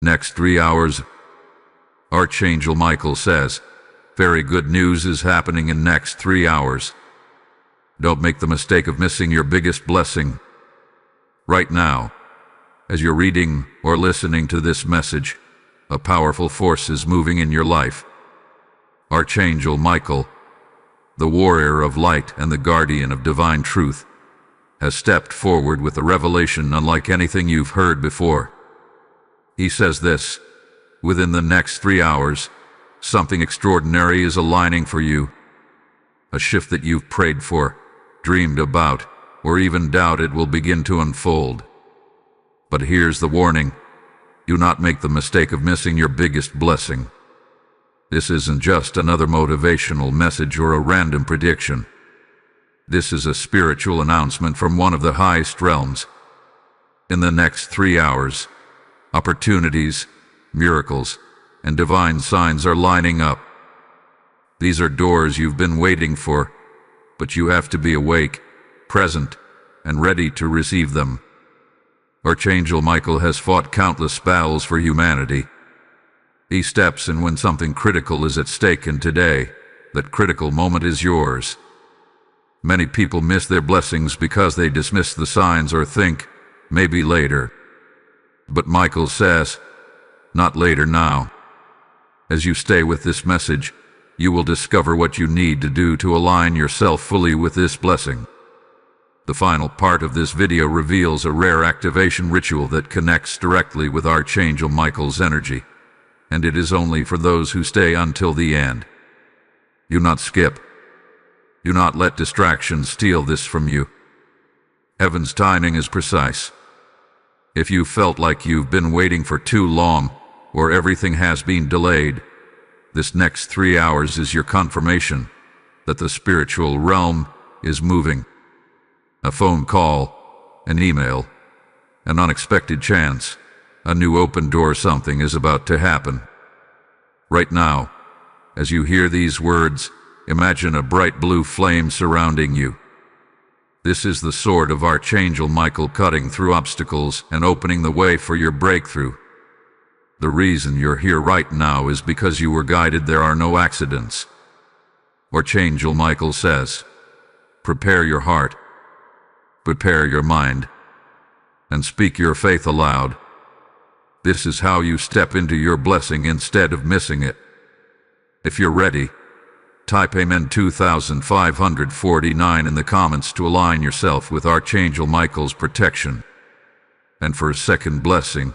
Next 3 hours. Archangel Michael says, very good news is happening in next 3 hours. Don't make the mistake of missing your biggest blessing. Right now, as you're reading or listening to this message, a powerful force is moving in your life. Archangel Michael, the warrior of light and the guardian of divine truth, has stepped forward with a revelation unlike anything you've heard before. He says this: within the next 3 hours, something extraordinary is aligning for you. A shift that you've prayed for, dreamed about, or even doubted will begin to unfold. But here's the warning: do not make the mistake of missing your biggest blessing. This isn't just another motivational message or a random prediction. This is a spiritual announcement from one of the highest realms. In the next 3 hours, opportunities, miracles, and divine signs are lining up. These are doors you've been waiting for, but you have to be awake, present, and ready to receive them. Archangel Michael has fought countless battles for humanity. He steps in when something critical is at stake, and today, that critical moment is yours. Many people miss their blessings because they dismiss the signs or think, maybe later. But Michael says, not later, now. As you stay with this message, you will discover what you need to do to align yourself fully with this blessing. The final part of this video reveals a rare activation ritual that connects directly with Archangel Michael's energy, and it is only for those who stay until the end. Do not skip. Do not let distractions steal this from you. Heaven's timing is precise. If you felt like you've been waiting for too long, or everything has been delayed, this next 3 hours is your confirmation that the spiritual realm is moving. A phone call, an email, an unexpected chance, a new open door, something is about to happen. Right now, as you hear these words, imagine a bright blue flame surrounding you. This is the sword of Archangel Michael, cutting through obstacles and opening the way for your breakthrough. The reason you're here right now is because you were guided. There are no accidents. Archangel Michael says, prepare your heart, prepare your mind, and speak your faith aloud. This is how you step into your blessing instead of missing it. If you're ready, type Amen 2549 in the comments to align yourself with Archangel Michael's protection. And for a second blessing,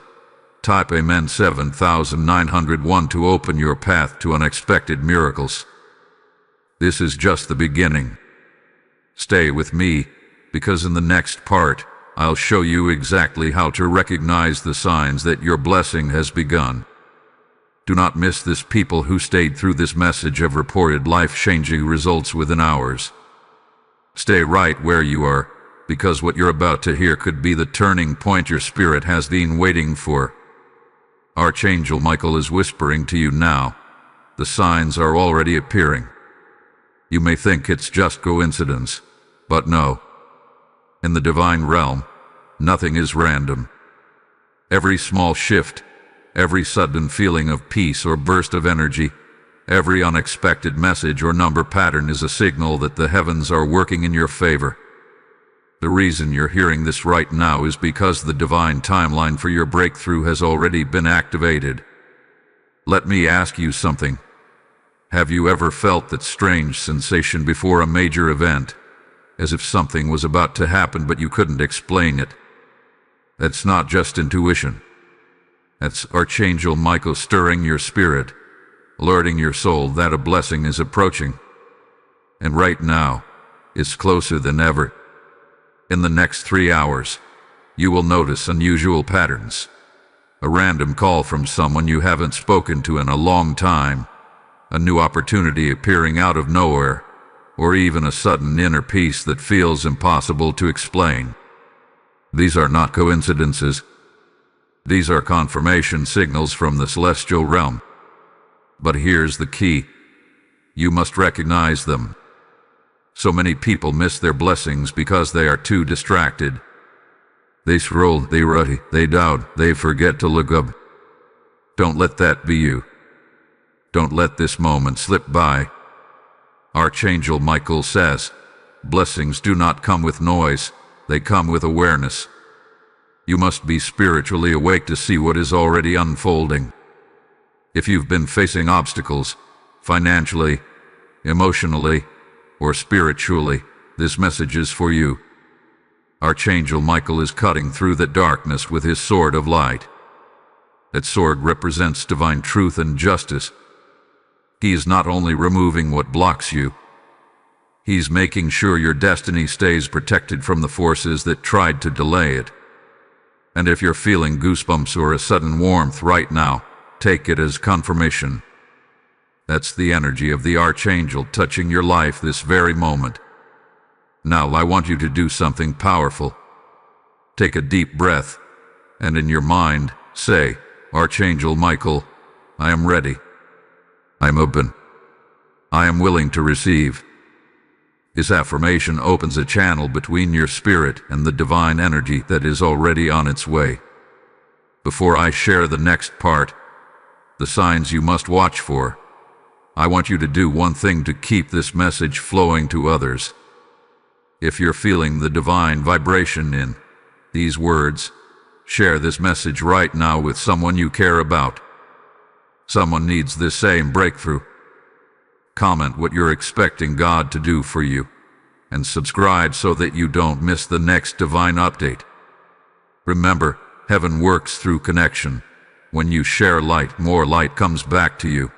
type Amen 7901 to open your path to unexpected miracles. This is just the beginning. Stay with me, because in the next part, I'll show you exactly how to recognize the signs that your blessing has begun. Do not miss this. People who stayed through this message have reported life-changing results within hours. Stay right where you are, because what you're about to hear could be the turning point your spirit has been waiting for. Archangel Michael is whispering to you now. The signs are already appearing. You may think it's just coincidence, but no. In the divine realm, nothing is random. Every small shift, every sudden feeling of peace or burst of energy, every unexpected message or number pattern is a signal that the heavens are working in your favor. The reason you're hearing this right now is because the divine timeline for your breakthrough has already been activated. Let me ask you something. Have you ever felt that strange sensation before a major event, as if something was about to happen but you couldn't explain it? That's not just intuition. That's Archangel Michael stirring your spirit, alerting your soul that a blessing is approaching. And right now, it's closer than ever. In the next 3 hours, you will notice unusual patterns. A random call from someone you haven't spoken to in a long time, a new opportunity appearing out of nowhere, or even a sudden inner peace that feels impossible to explain. These are not coincidences. These are confirmation signals from the celestial realm. But here's the key. You must recognize them. So many people miss their blessings because they are too distracted. They scroll, they worry, they doubt, they forget to look up. Don't let that be you. Don't let this moment slip by. Archangel Michael says, blessings do not come with noise, they come with awareness. You must be spiritually awake to see what is already unfolding. If you've been facing obstacles, financially, emotionally, or spiritually, this message is for you. Archangel Michael is cutting through the darkness with his sword of light. That sword represents divine truth and justice. He is not only removing what blocks you, he's making sure your destiny stays protected from the forces that tried to delay it. And if you're feeling goosebumps or a sudden warmth right now, take it as confirmation. That's the energy of the Archangel touching your life this very moment. Now I want you to do something powerful. Take a deep breath, and in your mind, say, Archangel Michael, I am ready. I'm open. I am willing to receive. This affirmation opens a channel between your spirit and the divine energy that is already on its way. Before I share the next part, the signs you must watch for, I want you to do one thing to keep this message flowing to others. If you're feeling the divine vibration in these words, share this message right now with someone you care about. Someone needs this same breakthrough. Comment what you're expecting God to do for you, and subscribe so that you don't miss the next divine update. Remember, heaven works through connection. When you share light, more light comes back to you.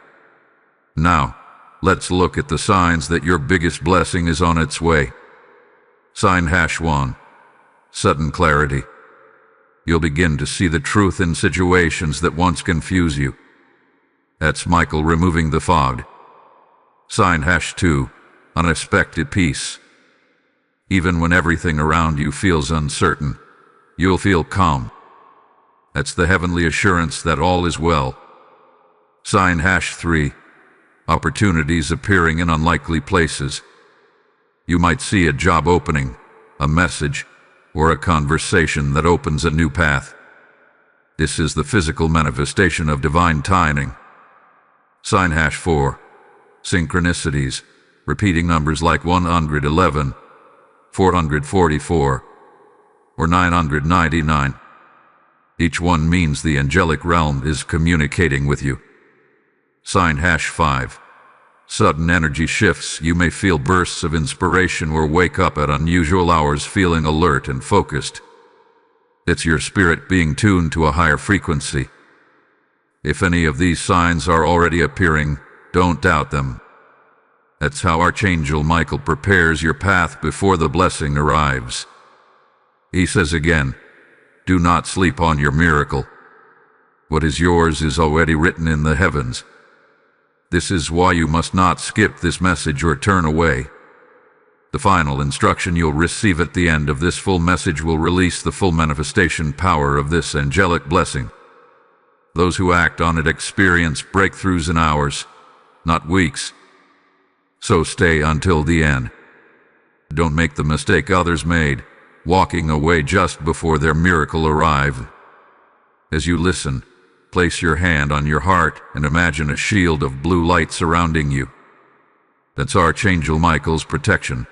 Now, let's look at the signs that your biggest blessing is on its way. Sign #1. Sudden clarity. You'll begin to see the truth in situations that once confused you. That's Michael removing the fog. Sign #2. Unexpected peace. Even when everything around you feels uncertain, you'll feel calm. That's the heavenly assurance that all is well. Sign #3. Opportunities appearing in unlikely places. You might see a job opening, a message, or a conversation that opens a new path. This is the physical manifestation of divine timing. Sign #4. Synchronicities, repeating numbers like 111, 444, or 999. Each one means the angelic realm is communicating with you. Sign #5. Sudden energy shifts. You may feel bursts of inspiration or wake up at unusual hours feeling alert and focused. It's your spirit being tuned to a higher frequency. If any of these signs are already appearing, don't doubt them. That's how Archangel Michael prepares your path before the blessing arrives. He says again, do not sleep on your miracle. What is yours is already written in the heavens. This is why you must not skip this message or turn away. The final instruction you'll receive at the end of this full message will release the full manifestation power of this angelic blessing. Those who act on it experience breakthroughs in hours, not weeks. So stay until the end. Don't make the mistake others made, walking away just before their miracle arrives. As you listen, place your hand on your heart and imagine a shield of blue light surrounding you. That's Archangel Michael's protection.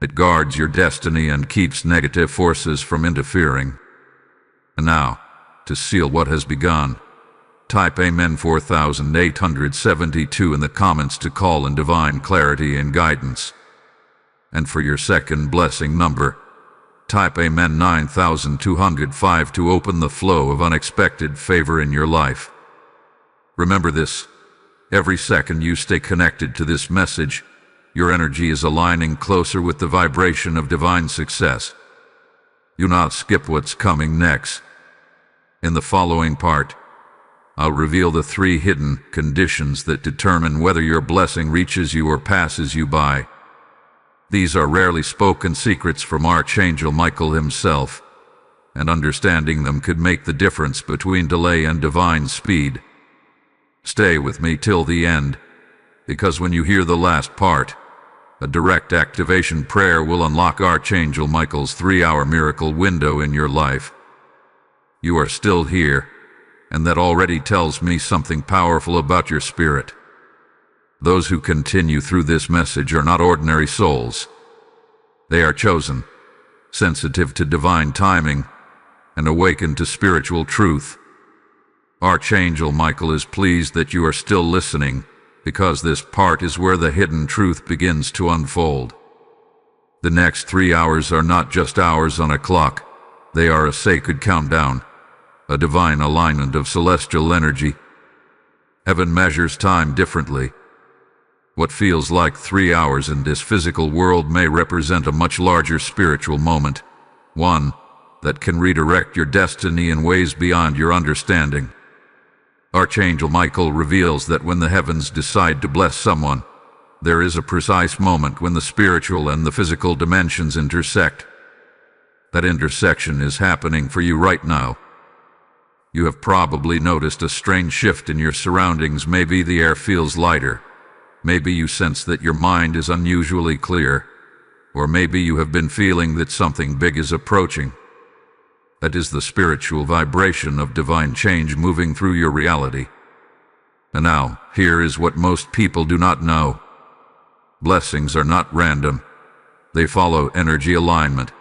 It guards your destiny and keeps negative forces from interfering. And now, to seal what has begun, type Amen 4872 in the comments to call in divine clarity and guidance. And for your second blessing number, type Amen 9205 to open the flow of unexpected favor in your life. Remember this, every second you stay connected to this message, your energy is aligning closer with the vibration of divine success. Do not skip what's coming next. In the following part, I'll reveal the 3 hidden conditions that determine whether your blessing reaches you or passes you by. These are rarely spoken secrets from Archangel Michael himself, and understanding them could make the difference between delay and divine speed. Stay with me till the end, because when you hear the last part, a direct activation prayer will unlock Archangel Michael's 3-hour miracle window in your life. You are still here, and that already tells me something powerful about your spirit. Those who continue through this message are not ordinary souls. They are chosen, sensitive to divine timing, and awakened to spiritual truth. Archangel Michael is pleased that you are still listening, because this part is where the hidden truth begins to unfold. The next 3 hours are not just hours on a clock. They are a sacred countdown, a divine alignment of celestial energy. Heaven measures time differently. What feels like 3 hours in this physical world may represent a much larger spiritual moment, one that can redirect your destiny in ways beyond your understanding. Archangel Michael reveals that when the heavens decide to bless someone, there is a precise moment when the spiritual and the physical dimensions intersect. That intersection is happening for you right now. You have probably noticed a strange shift in your surroundings. Maybe the air feels lighter. Maybe you sense that your mind is unusually clear. Or maybe you have been feeling that something big is approaching. That is the spiritual vibration of divine change moving through your reality. And now, here is what most people do not know. Blessings are not random. They follow energy alignment.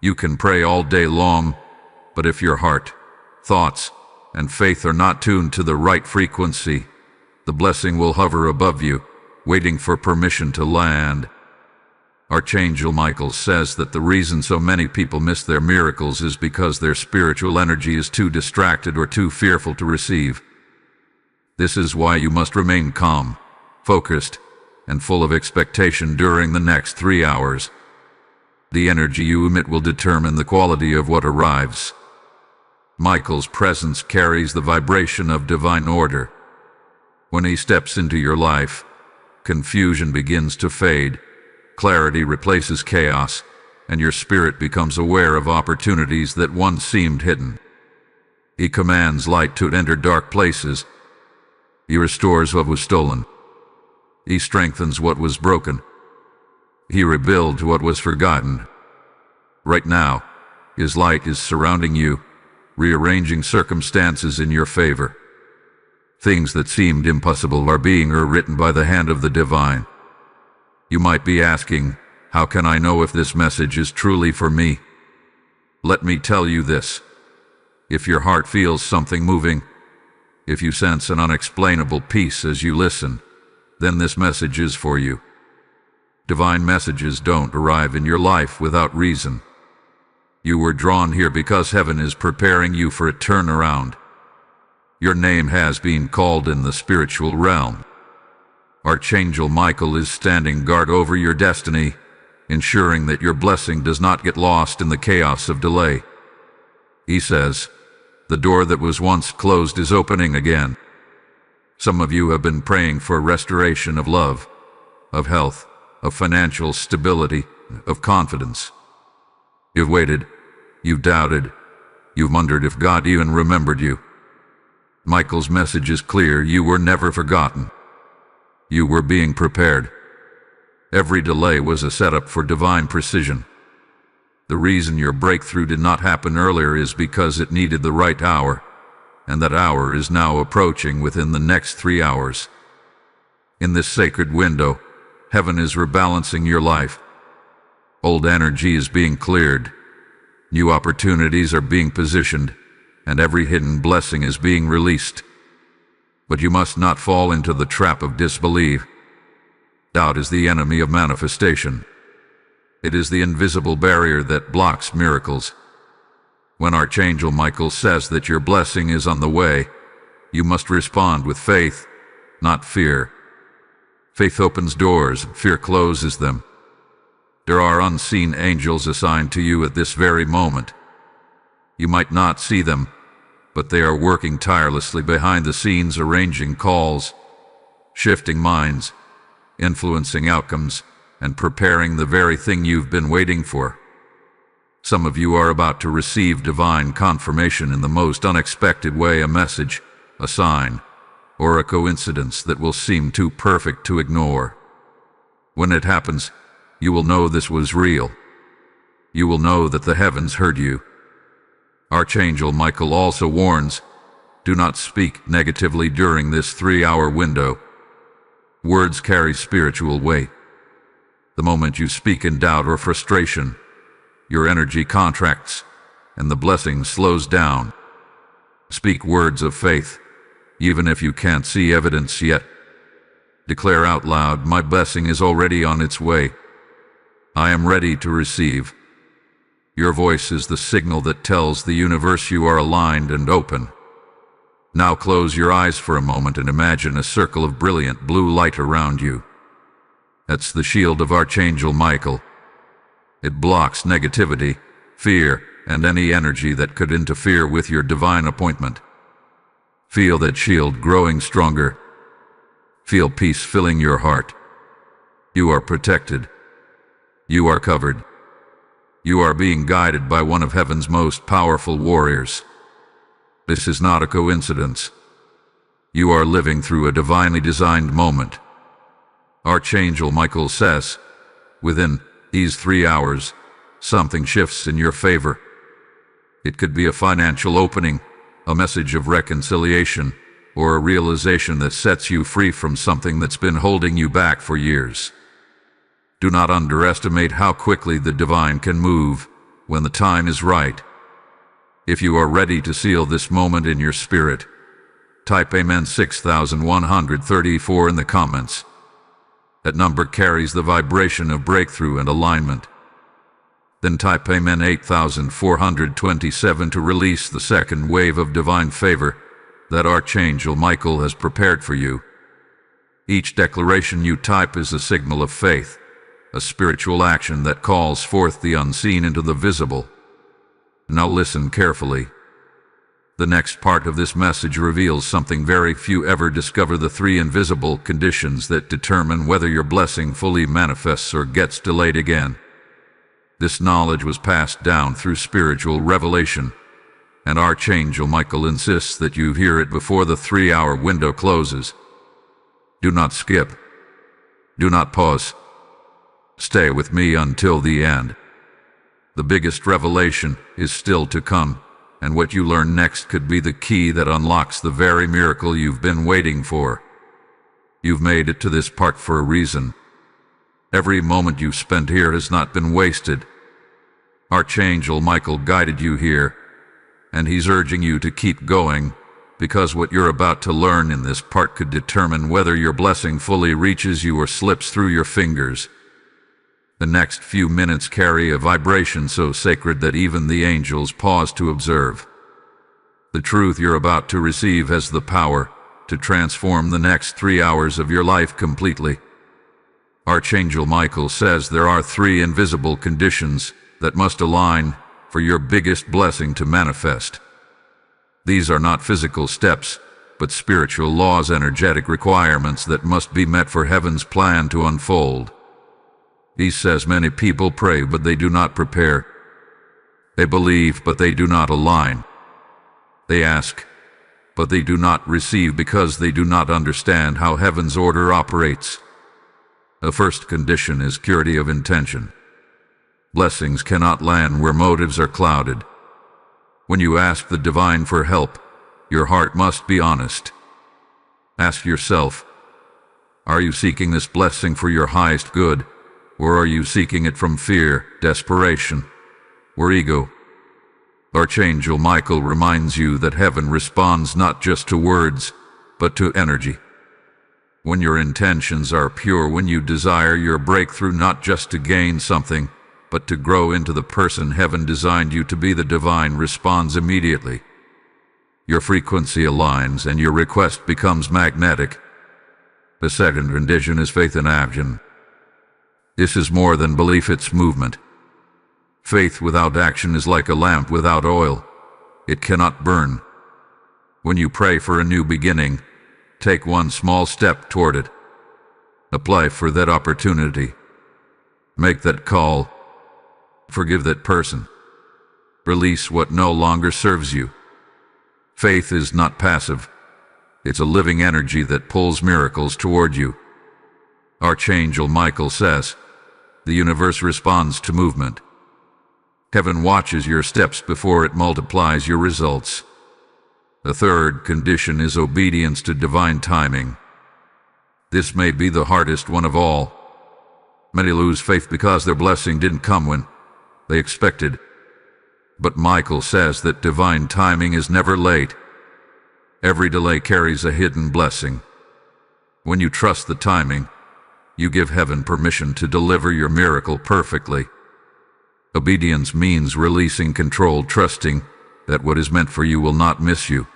You can pray all day long, but if your heart, thoughts, and faith are not tuned to the right frequency, the blessing will hover above you, waiting for permission to land. Archangel Michael says that the reason so many people miss their miracles is because their spiritual energy is too distracted or too fearful to receive. This is why you must remain calm, focused, and full of expectation during the next 3 hours. The energy you emit will determine the quality of what arrives. Michael's presence carries the vibration of divine order. When he steps into your life, confusion begins to fade, clarity replaces chaos, and your spirit becomes aware of opportunities that once seemed hidden. He commands light to enter dark places. He restores what was stolen. He strengthens what was broken. He rebuilds what was forgotten. Right now, his light is surrounding you, rearranging circumstances in your favor. Things that seemed impossible are being rewritten by the hand of the divine. You might be asking, how can I know if this message is truly for me? Let me tell you this. If your heart feels something moving, if you sense an unexplainable peace as you listen, then this message is for you. Divine messages don't arrive in your life without reason. You were drawn here because heaven is preparing you for a turnaround. Your name has been called in the spiritual realm. Archangel Michael is standing guard over your destiny, ensuring that your blessing does not get lost in the chaos of delay. He says, the door that was once closed is opening again. Some of you have been praying for restoration of love, of health, of financial stability, of confidence. You've waited, you've doubted, you've wondered if God even remembered you. Michael's message is clear. You were never forgotten. You were being prepared. Every delay was a setup for divine precision. The reason your breakthrough did not happen earlier is because it needed the right hour, and that hour is now approaching within the next 3 hours. In this sacred window, heaven is rebalancing your life. Old energy is being cleared. New opportunities are being positioned, and every hidden blessing is being released. But you must not fall into the trap of disbelief. Doubt is the enemy of manifestation. It is the invisible barrier that blocks miracles. When Archangel Michael says that your blessing is on the way, you must respond with faith, not fear. Faith opens doors, fear closes them. There are unseen angels assigned to you at this very moment. You might not see them, but they are working tirelessly behind the scenes, arranging calls, shifting minds, influencing outcomes, and preparing the very thing you've been waiting for. Some of you are about to receive divine confirmation in the most unexpected way, a message, a sign, or a coincidence that will seem too perfect to ignore. When it happens, you will know this was real. You will know that the heavens heard you. Archangel Michael also warns, Do not speak negatively during this 3-hour window. Words carry spiritual weight. The moment you speak in doubt or frustration, your energy contracts and the blessing slows down. Speak words of faith, even if you can't see evidence yet. Declare out loud, "My blessing is already on its way. I am ready to receive." Your voice is the signal that tells the universe you are aligned and open. Now close your eyes for a moment and imagine a circle of brilliant blue light around you. That's the shield of Archangel Michael. It blocks negativity, fear, and any energy that could interfere with your divine appointment. Feel that shield growing stronger. Feel peace filling your heart. You are protected. You are covered. You are being guided by one of heaven's most powerful warriors. This is not a coincidence. You are living through a divinely designed moment. Archangel Michael says, within these 3 hours, something shifts in your favor. It could be a financial opening, a message of reconciliation, or a realization that sets you free from something that's been holding you back for years. Do not underestimate how quickly the divine can move when the time is right. If you are ready to seal this moment in your spirit, type Amen 6134 in the comments. That number carries the vibration of breakthrough and alignment. Then type Amen 8427 to release the second wave of divine favor that Archangel Michael has prepared for you. Each declaration you type is a signal of faith, a spiritual action that calls forth the unseen into the visible. Now listen carefully. The next part of this message reveals something very few ever discover: the 3 invisible conditions that determine whether your blessing fully manifests or gets delayed again. This knowledge was passed down through spiritual revelation, and Archangel Michael insists that you hear it before the 3-hour window closes. Do not skip. Do not pause. Stay with me until the end. The biggest revelation is still to come, and what you learn next could be the key that unlocks the very miracle you've been waiting for. You've made it to this part for a reason. Every moment you've spent here has not been wasted. Archangel Michael guided you here, and he's urging you to keep going, because what you're about to learn in this part could determine whether your blessing fully reaches you or slips through your fingers. The next few minutes carry a vibration so sacred that even the angels pause to observe. The truth you're about to receive has the power to transform the next 3 hours of your life completely. Archangel Michael says there are 3 invisible conditions that must align for your biggest blessing to manifest. These are not physical steps, but spiritual laws, energetic requirements that must be met for heaven's plan to unfold. He says many people pray, but they do not prepare. They believe, but they do not align. They ask, but they do not receive because they do not understand how heaven's order operates. The first condition is purity of intention. Blessings cannot land where motives are clouded. When you ask the divine for help, your heart must be honest. Ask yourself, are you seeking this blessing for your highest good? Or are you seeking it from fear, desperation, or ego? Archangel Michael reminds you that heaven responds not just to words, but to energy. When your intentions are pure, when you desire your breakthrough not just to gain something, but to grow into the person heaven designed you to be, the divine responds immediately. Your frequency aligns and your request becomes magnetic. The second condition is faith in action. This is more than belief, it's movement. Faith without action is like a lamp without oil. It cannot burn. When you pray for a new beginning, take one small step toward it. Apply for that opportunity. Make that call. Forgive that person. Release what no longer serves you. Faith is not passive. It's a living energy that pulls miracles toward you. Archangel Michael says, the universe responds to movement. Heaven watches your steps before it multiplies your results. The third condition is obedience to divine timing. This may be the hardest one of all. Many lose faith because their blessing didn't come when they expected. But Michael says that divine timing is never late. Every delay carries a hidden blessing. When you trust the timing, you give heaven permission to deliver your miracle perfectly. Obedience means releasing control, trusting that what is meant for you will not miss you.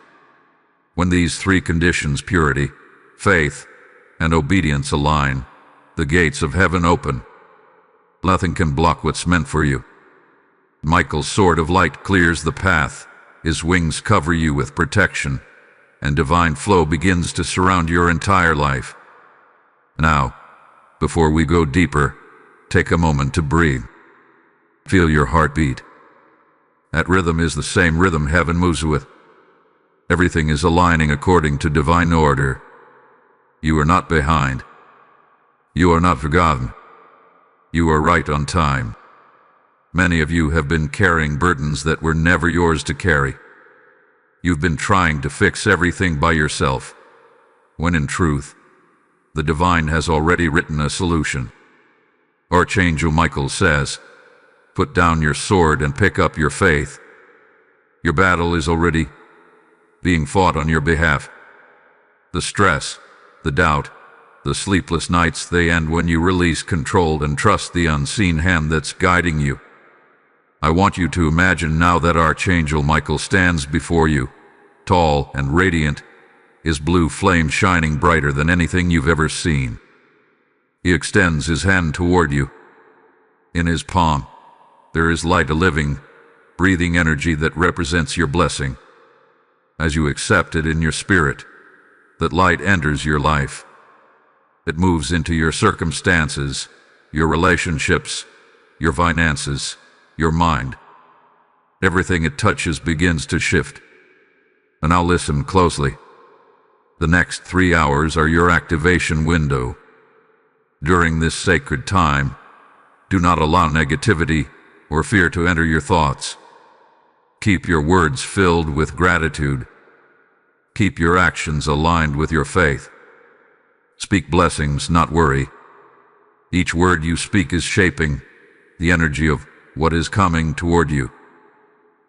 When these three conditions, purity, faith, and obedience align, the gates of heaven open. Nothing can block what's meant for you. Michael's sword of light clears the path, his wings cover you with protection, and divine flow begins to surround your entire life. Now, before we go deeper, take a moment to breathe. Feel your heartbeat. That rhythm is the same rhythm heaven moves with. Everything is aligning according to divine order. You are not behind. You are not forgotten. You are right on time. Many of you have been carrying burdens that were never yours to carry. You've been trying to fix everything by yourself, when in truth, the divine has already written a solution. Archangel Michael says, "Put down your sword and pick up your faith. Your battle is already being fought on your behalf. The stress, the doubt, the sleepless nights, they end when you release control and trust the unseen hand that's guiding you." I want you to imagine now that Archangel Michael stands before you, tall and radiant, his blue flame shining brighter than anything you've ever seen. He extends his hand toward you. In his palm, there is light, a living, breathing energy that represents your blessing. As you accept it in your spirit, that light enters your life. It moves into your circumstances, your relationships, your finances, your mind. Everything it touches begins to shift. And now listen closely. The next 3 hours are your activation window. During this sacred time, do not allow negativity or fear to enter your thoughts. Keep your words filled with gratitude. Keep your actions aligned with your faith. Speak blessings, not worry. Each word you speak is shaping the energy of what is coming toward you.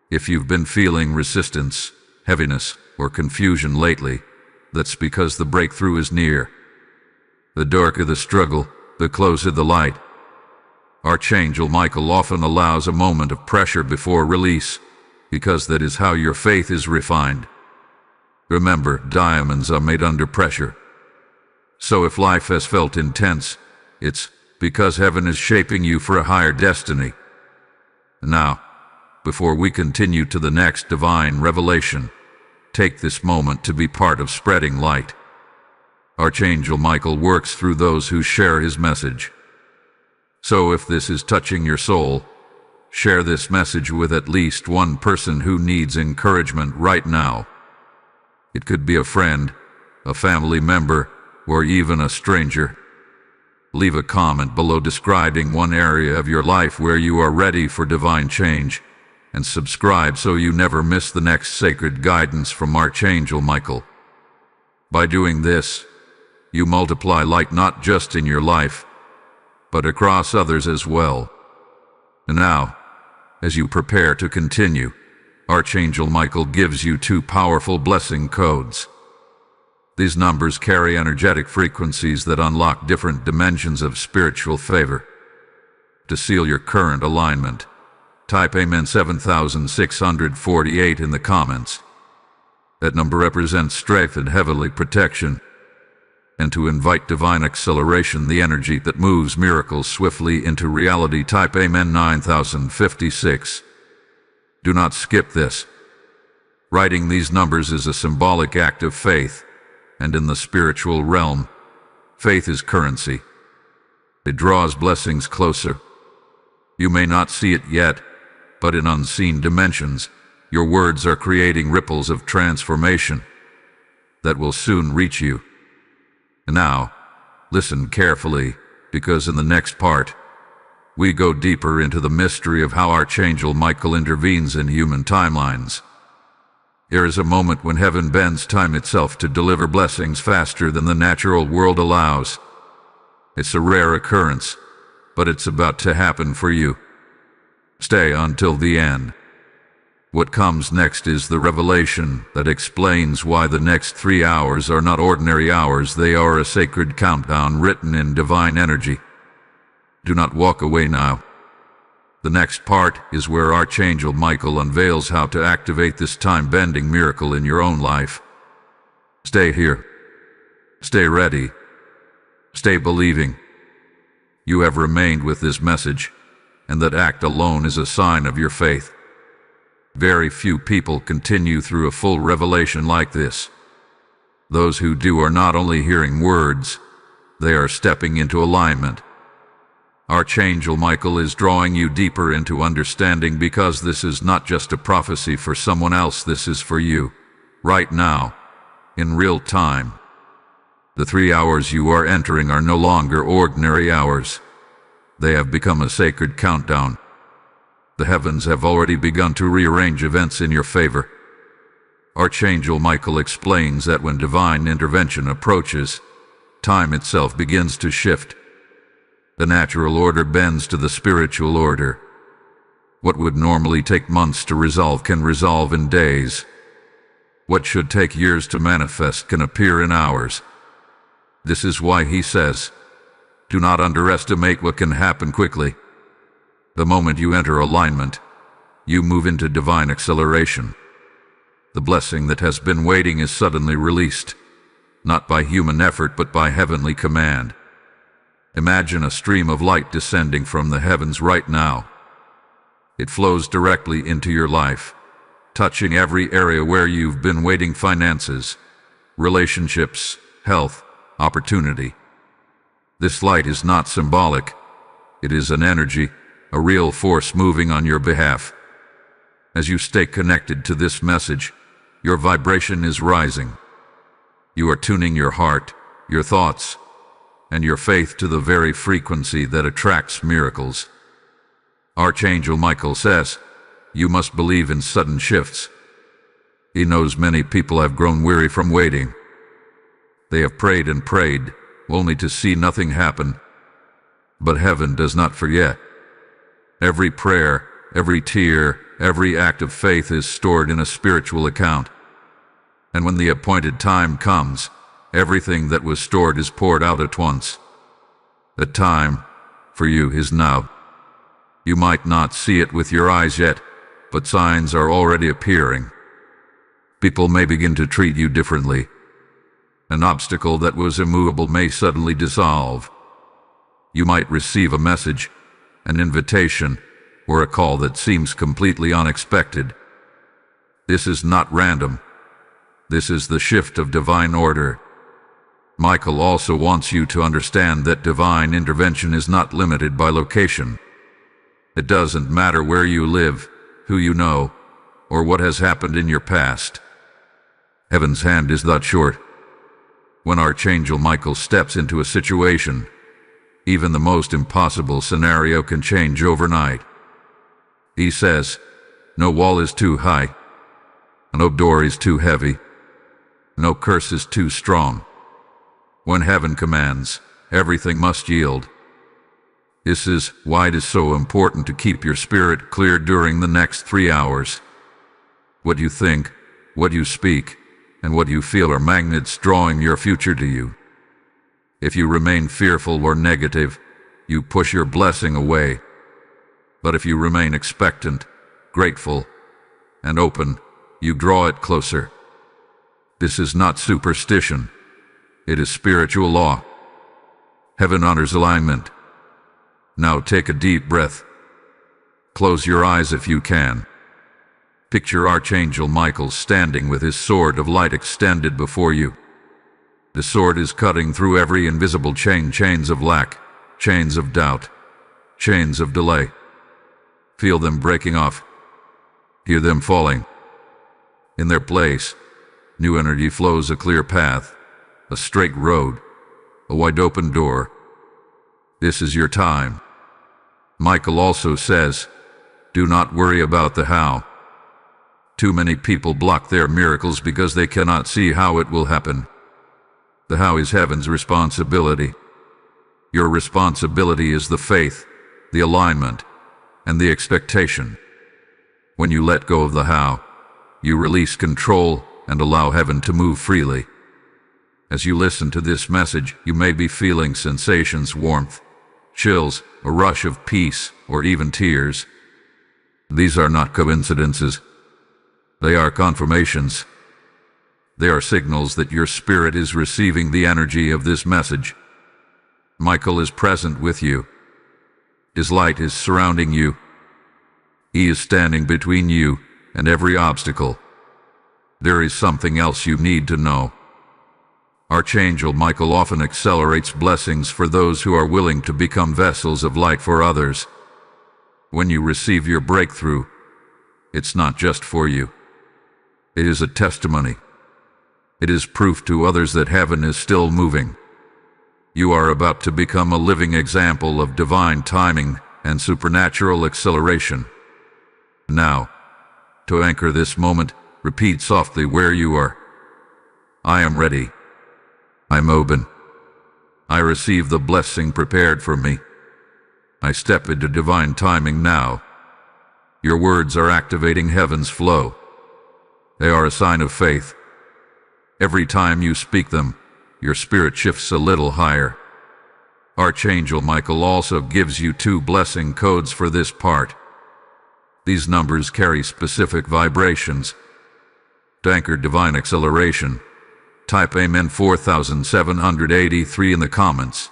If you've been feeling resistance, heaviness, or confusion lately, that's because the breakthrough is near. The darker the struggle, the closer the light. Archangel Michael often allows a moment of pressure before release, because that is how your faith is refined. Remember, diamonds are made under pressure. So if life has felt intense, it's because heaven is shaping you for a higher destiny. Now, before we continue to the next divine revelation, take this moment to be part of spreading light. Archangel Michael works through those who share his message. So if this is touching your soul, share this message with at least one person who needs encouragement right now. It could be a friend, a family member, or even a stranger. Leave a comment below describing one area of your life where you are ready for divine change, and subscribe so you never miss the next sacred guidance from Archangel Michael. By doing this, you multiply light not just in your life, but across others as well. And now, as you prepare to continue, Archangel Michael gives you 2 powerful blessing codes. These numbers carry energetic frequencies that unlock different dimensions of spiritual favor. To seal your current alignment, type Amen 7648 in the comments. That number represents strength and heavenly protection. And to invite divine acceleration, the energy that moves miracles swiftly into reality, type Amen 9056. Do not skip this. Writing these numbers is a symbolic act of faith. And in the spiritual realm, faith is currency. It draws blessings closer. You may not see it yet, but in unseen dimensions, your words are creating ripples of transformation that will soon reach you. And now, listen carefully, because in the next part, we go deeper into the mystery of how Archangel Michael intervenes in human timelines. There is a moment when heaven bends time itself to deliver blessings faster than the natural world allows. It's a rare occurrence, but it's about to happen for you. Stay until the end. What comes next is the revelation that explains why the next 3 hours are not ordinary hours. They are a sacred countdown written in divine energy. Do not walk away now. The next part is where Archangel Michael unveils how to activate this time-bending miracle in your own life. Stay here. Stay ready. Stay believing. You have remained with this message, and that act alone is a sign of your faith. Very few people continue through a full revelation like this. Those who do are not only hearing words, they are stepping into alignment. Archangel Michael is drawing you deeper into understanding because this is not just a prophecy for someone else, this is for you, right now, in real time. The 3 hours you are entering are no longer ordinary hours. They have become a sacred countdown. The heavens have already begun to rearrange events in your favor. Archangel Michael explains that when divine intervention approaches, time itself begins to shift. The natural order bends to the spiritual order. What would normally take months to resolve can resolve in days. What should take years to manifest can appear in hours. This is why he says, do not underestimate what can happen quickly. The moment you enter alignment, you move into divine acceleration. The blessing that has been waiting is suddenly released, not by human effort but by heavenly command. Imagine a stream of light descending from the heavens right now. It flows directly into your life, touching every area where you've been waiting: finances, relationships, health, opportunity. This light is not symbolic. It is an energy, a real force moving on your behalf. As you stay connected to this message, your vibration is rising. You are tuning your heart, your thoughts, and your faith to the very frequency that attracts miracles. Archangel Michael says, you must believe in sudden shifts. He knows many people have grown weary from waiting. They have prayed and prayed, only to see nothing happen. But heaven does not forget. Every prayer, every tear, every act of faith is stored in a spiritual account. And when the appointed time comes, everything that was stored is poured out at once. The time, for you, is now. You might not see it with your eyes yet, but signs are already appearing. People may begin to treat you differently. An obstacle that was immovable may suddenly dissolve. You might receive a message, an invitation, or a call that seems completely unexpected. This is not random. This is the shift of divine order. Michael also wants you to understand that divine intervention is not limited by location. It doesn't matter where you live, who you know, or what has happened in your past. Heaven's hand is that short. When Archangel Michael steps into a situation, even the most impossible scenario can change overnight. He says, no wall is too high, no door is too heavy, no curse is too strong. When heaven commands, everything must yield. This is why it is so important to keep your spirit clear during the next 3 hours. What you think, what you speak, and what you feel are magnets drawing your future to you. If you remain fearful or negative, you push your blessing away. But if you remain expectant, grateful, and open, you draw it closer. This is not superstition. It is spiritual law. Heaven honors alignment. Now take a deep breath. Close your eyes if you can. Picture Archangel Michael standing with his sword of light extended before you. The sword is cutting through every invisible chain, chains of lack, chains of doubt, chains of delay. Feel them breaking off. Hear them falling. In their place, new energy flows, a clear path, a straight road, a wide open door. This is your time. Michael also says, do not worry about the how. Too many people block their miracles because they cannot see how it will happen. The how is heaven's responsibility. Your responsibility is the faith, the alignment, and the expectation. When you let go of the how, you release control and allow heaven to move freely. As you listen to this message, you may be feeling sensations, warmth, chills, a rush of peace, or even tears. These are not coincidences. They are confirmations. They are signals that your spirit is receiving the energy of this message. Michael is present with you. His light is surrounding you. He is standing between you and every obstacle. There is something else you need to know. Archangel Michael often accelerates blessings for those who are willing to become vessels of light for others. When you receive your breakthrough, it's not just for you. It is a testimony. It is proof to others that heaven is still moving. You are about to become a living example of divine timing and supernatural acceleration. Now, to anchor this moment, repeat softly where you are. I am ready. I'm open. I receive the blessing prepared for me. I step into divine timing now. Your words are activating heaven's flow. They are a sign of faith. Every time you speak them, your spirit shifts a little higher. Archangel Michael also gives you 2 blessing codes for this part. These numbers carry specific vibrations. To anchor divine acceleration, type Amen 4783 in the comments.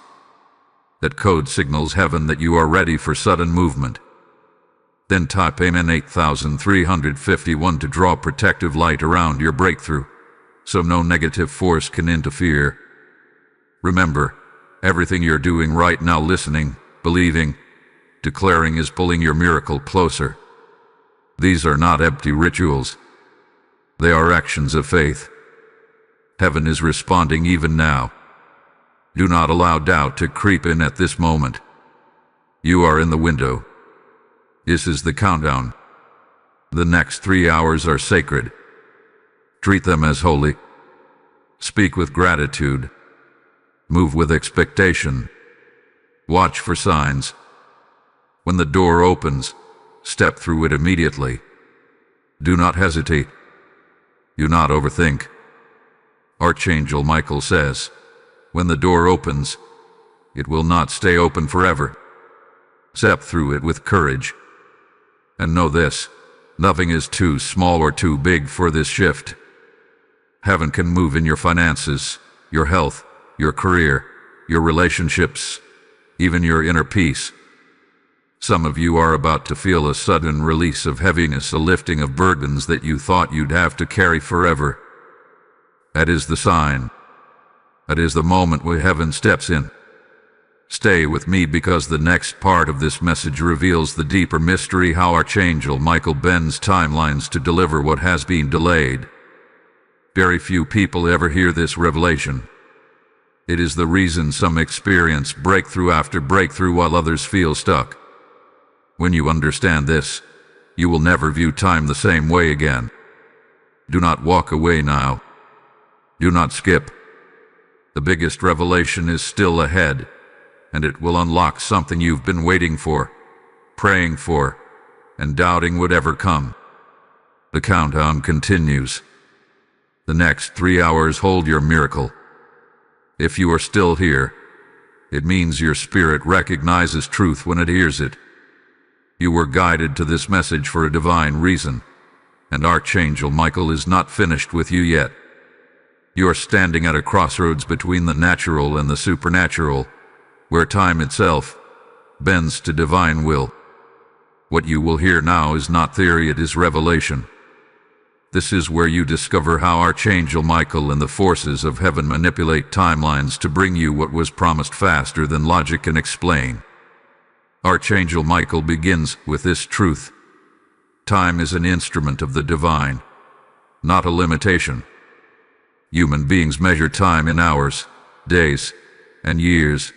That code signals heaven that you are ready for sudden movement. Then type Amen 8351 to draw protective light around your breakthrough, so no negative force can interfere. Remember, everything you're doing right now, listening, believing, declaring, is pulling your miracle closer. These are not empty rituals. They are actions of faith. Heaven is responding even now. Do not allow doubt to creep in at this moment. You are in the window. This is the countdown. The next 3 hours are sacred. Treat them as holy. Speak with gratitude. Move with expectation. Watch for signs. When the door opens, step through it immediately. Do not hesitate. Do not overthink. Archangel Michael says, when the door opens, it will not stay open forever. Step through it with courage. And know this, nothing is too small or too big for this shift. Heaven can move in your finances, your health, your career, your relationships, even your inner peace. Some of you are about to feel a sudden release of heaviness, a lifting of burdens that you thought you'd have to carry forever. That is the sign. That is the moment where heaven steps in. Stay with me, because the next part of this message reveals the deeper mystery, how Archangel Michael bends timelines to deliver what has been delayed. Very few people ever hear this revelation. It is the reason some experience breakthrough after breakthrough while others feel stuck. When you understand this, you will never view time the same way again. Do not walk away now. Do not skip. The biggest revelation is still ahead, and it will unlock something you've been waiting for, praying for, and doubting would ever come. The countdown continues. The next 3 hours hold your miracle. If you are still here, it means your spirit recognizes truth when it hears it. You were guided to this message for a divine reason, and Archangel Michael is not finished with you yet. You are standing at a crossroads between the natural and the supernatural, where time itself bends to divine will. What you will hear now is not theory, it is revelation. This is where you discover how Archangel Michael and the forces of heaven manipulate timelines to bring you what was promised faster than logic can explain. Archangel Michael begins with this truth. Time is an instrument of the divine, not a limitation. Human beings measure time in hours, days, and years,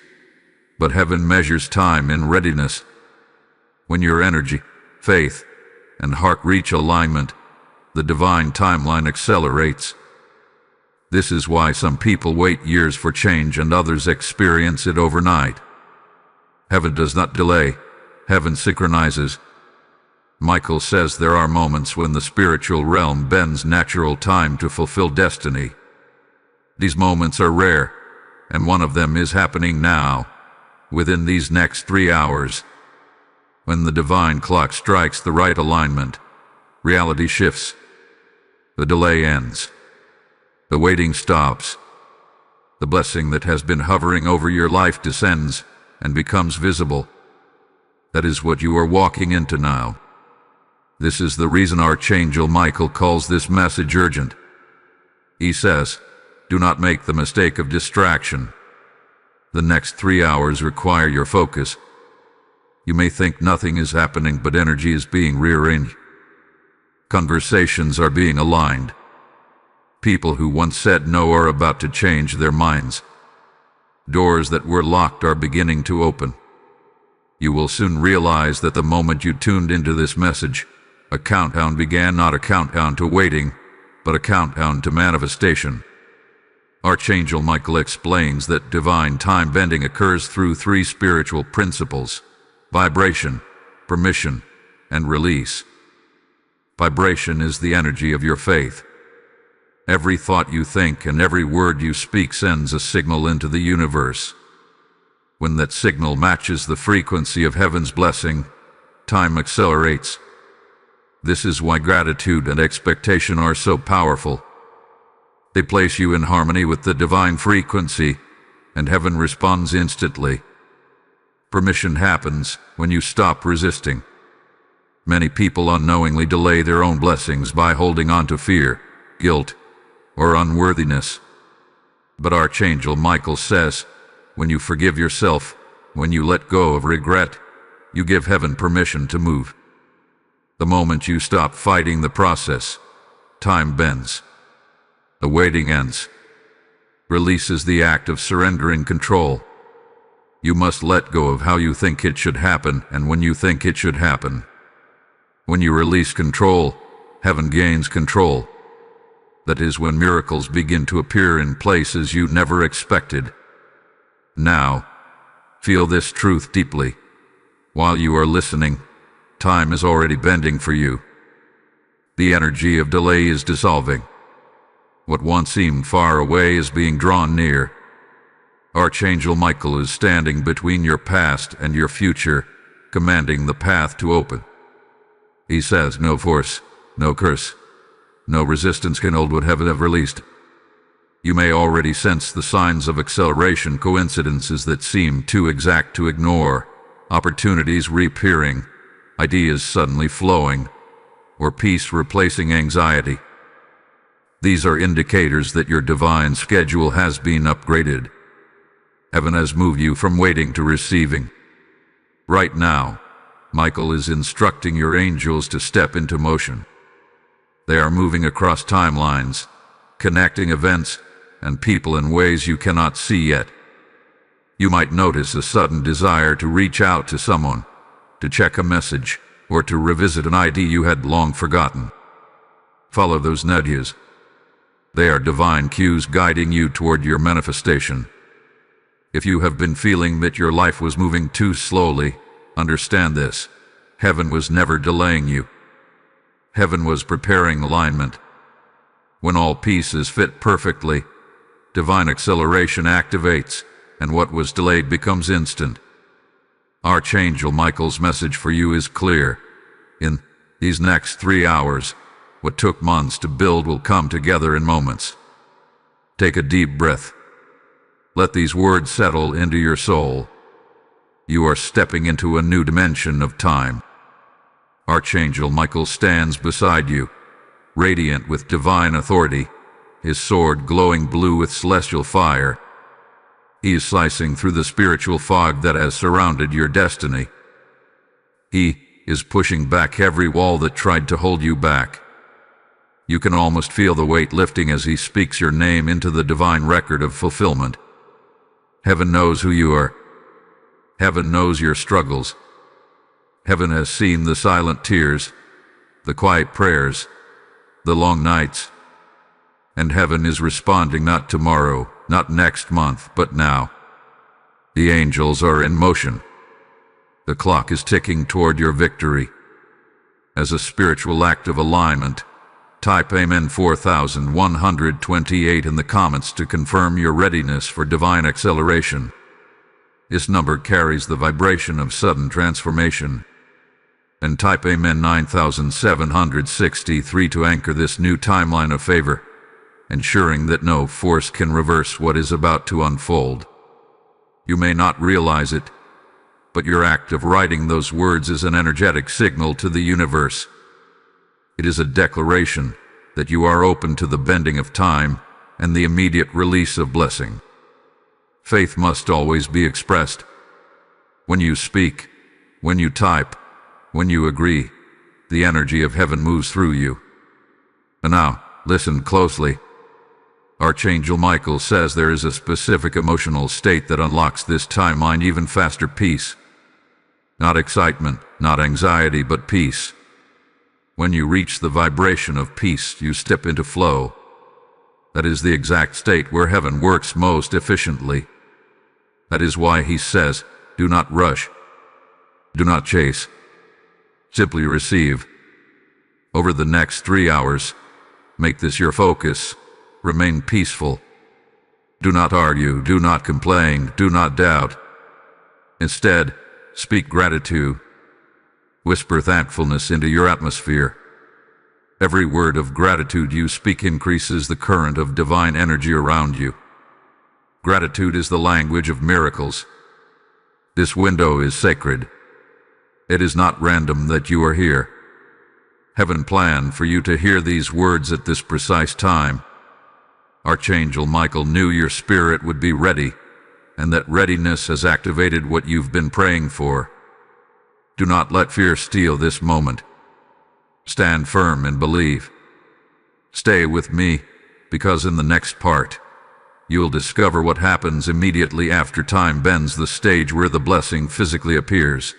but heaven measures time in readiness. When your energy, faith, and heart reach alignment, the divine timeline accelerates. This is why some people wait years for change and others experience it overnight. Heaven does not delay, heaven synchronizes. Michael says there are moments when the spiritual realm bends natural time to fulfill destiny. These moments are rare, and one of them is happening now, within these next 3 hours. When the divine clock strikes the right alignment, reality shifts. The delay ends. The waiting stops. The blessing that has been hovering over your life descends and becomes visible. That is what you are walking into now. This is the reason Archangel Michael calls this message urgent. He says, do not make the mistake of distraction. The next 3 hours require your focus. You may think nothing is happening, but energy is being rearranged. Conversations are being aligned. People who once said no are about to change their minds. Doors that were locked are beginning to open. You will soon realize that the moment you tuned into this message, a countdown began, not a countdown to waiting, but a countdown to manifestation. Archangel Michael explains that divine time bending occurs through 3 spiritual principles: vibration, permission, and release. Vibration is the energy of your faith. Every thought you think and every word you speak sends a signal into the universe. When that signal matches the frequency of heaven's blessing, time accelerates. This is why gratitude and expectation are so powerful. They place you in harmony with the divine frequency, and heaven responds instantly. Permission happens when you stop resisting. Many people unknowingly delay their own blessings by holding on to fear, guilt, or unworthiness. But Archangel Michael says, when you forgive yourself, when you let go of regret, you give heaven permission to move. The moment you stop fighting the process, time bends. The waiting ends. Release is the act of surrendering control. You must let go of how you think it should happen and when you think it should happen. When you release control, heaven gains control. That is when miracles begin to appear in places you never expected. Now, feel this truth deeply. While you are listening, time is already bending for you. The energy of delay is dissolving. What once seemed far away is being drawn near. Archangel Michael is standing between your past and your future, commanding the path to open. He says, no force, no curse, no resistance can hold what heaven have released. You may already sense the signs of acceleration, coincidences that seem too exact to ignore, opportunities reappearing, ideas suddenly flowing, or peace replacing anxiety. These are indicators that your divine schedule has been upgraded. Heaven has moved you from waiting to receiving. Right now, Michael is instructing your angels to step into motion. They are moving across timelines, connecting events and people in ways you cannot see yet. You might notice a sudden desire to reach out to someone, to check a message, or to revisit an idea you had long forgotten. Follow those nudges. They are divine cues guiding you toward your manifestation. If you have been feeling that your life was moving too slowly, understand this: heaven was never delaying you. Heaven was preparing alignment. When all pieces fit perfectly, divine acceleration activates, and what was delayed becomes instant. Archangel Michael's message for you is clear. In these next 3 hours, what took months to build will come together in moments. Take a deep breath. Let these words settle into your soul. You are stepping into a new dimension of time. Archangel Michael stands beside you, radiant with divine authority, his sword glowing blue with celestial fire. He is slicing through the spiritual fog that has surrounded your destiny. He is pushing back every wall that tried to hold you back. You can almost feel the weight lifting as he speaks your name into the divine record of fulfillment. Heaven knows who you are. Heaven knows your struggles. Heaven has seen the silent tears, the quiet prayers, the long nights. And heaven is responding, not tomorrow, not next month, but now. The angels are in motion. The clock is ticking toward your victory. As a spiritual act of alignment, type Amen 4128 in the comments to confirm your readiness for divine acceleration. This number carries the vibration of sudden transformation. And type Amen 9763 to anchor this new timeline of favor, ensuring that no force can reverse what is about to unfold. You may not realize it, but your act of writing those words is an energetic signal to the universe. It is a declaration that you are open to the bending of time and the immediate release of blessing. Faith must always be expressed. When you speak, when you type, when you agree, the energy of heaven moves through you. And now, listen closely. Archangel Michael says there is a specific emotional state that unlocks this timeline even faster: peace. Not excitement, not anxiety, but peace. When you reach the vibration of peace, you step into flow. That is the exact state where heaven works most efficiently. That is why he says, do not rush. Do not chase. Simply receive. Over the next 3 hours, make this your focus. Remain peaceful. Do not argue, do not complain, do not doubt. Instead, speak gratitude. Whisper thankfulness into your atmosphere. Every word of gratitude you speak increases the current of divine energy around you. Gratitude is the language of miracles. This window is sacred. It is not random that you are here. Heaven planned for you to hear these words at this precise time. Archangel Michael knew your spirit would be ready, and that readiness has activated what you've been praying for. Do not let fear steal this moment. Stand firm and believe. Stay with me, because in the next part, you'll discover what happens immediately after time bends the stage where the blessing physically appears.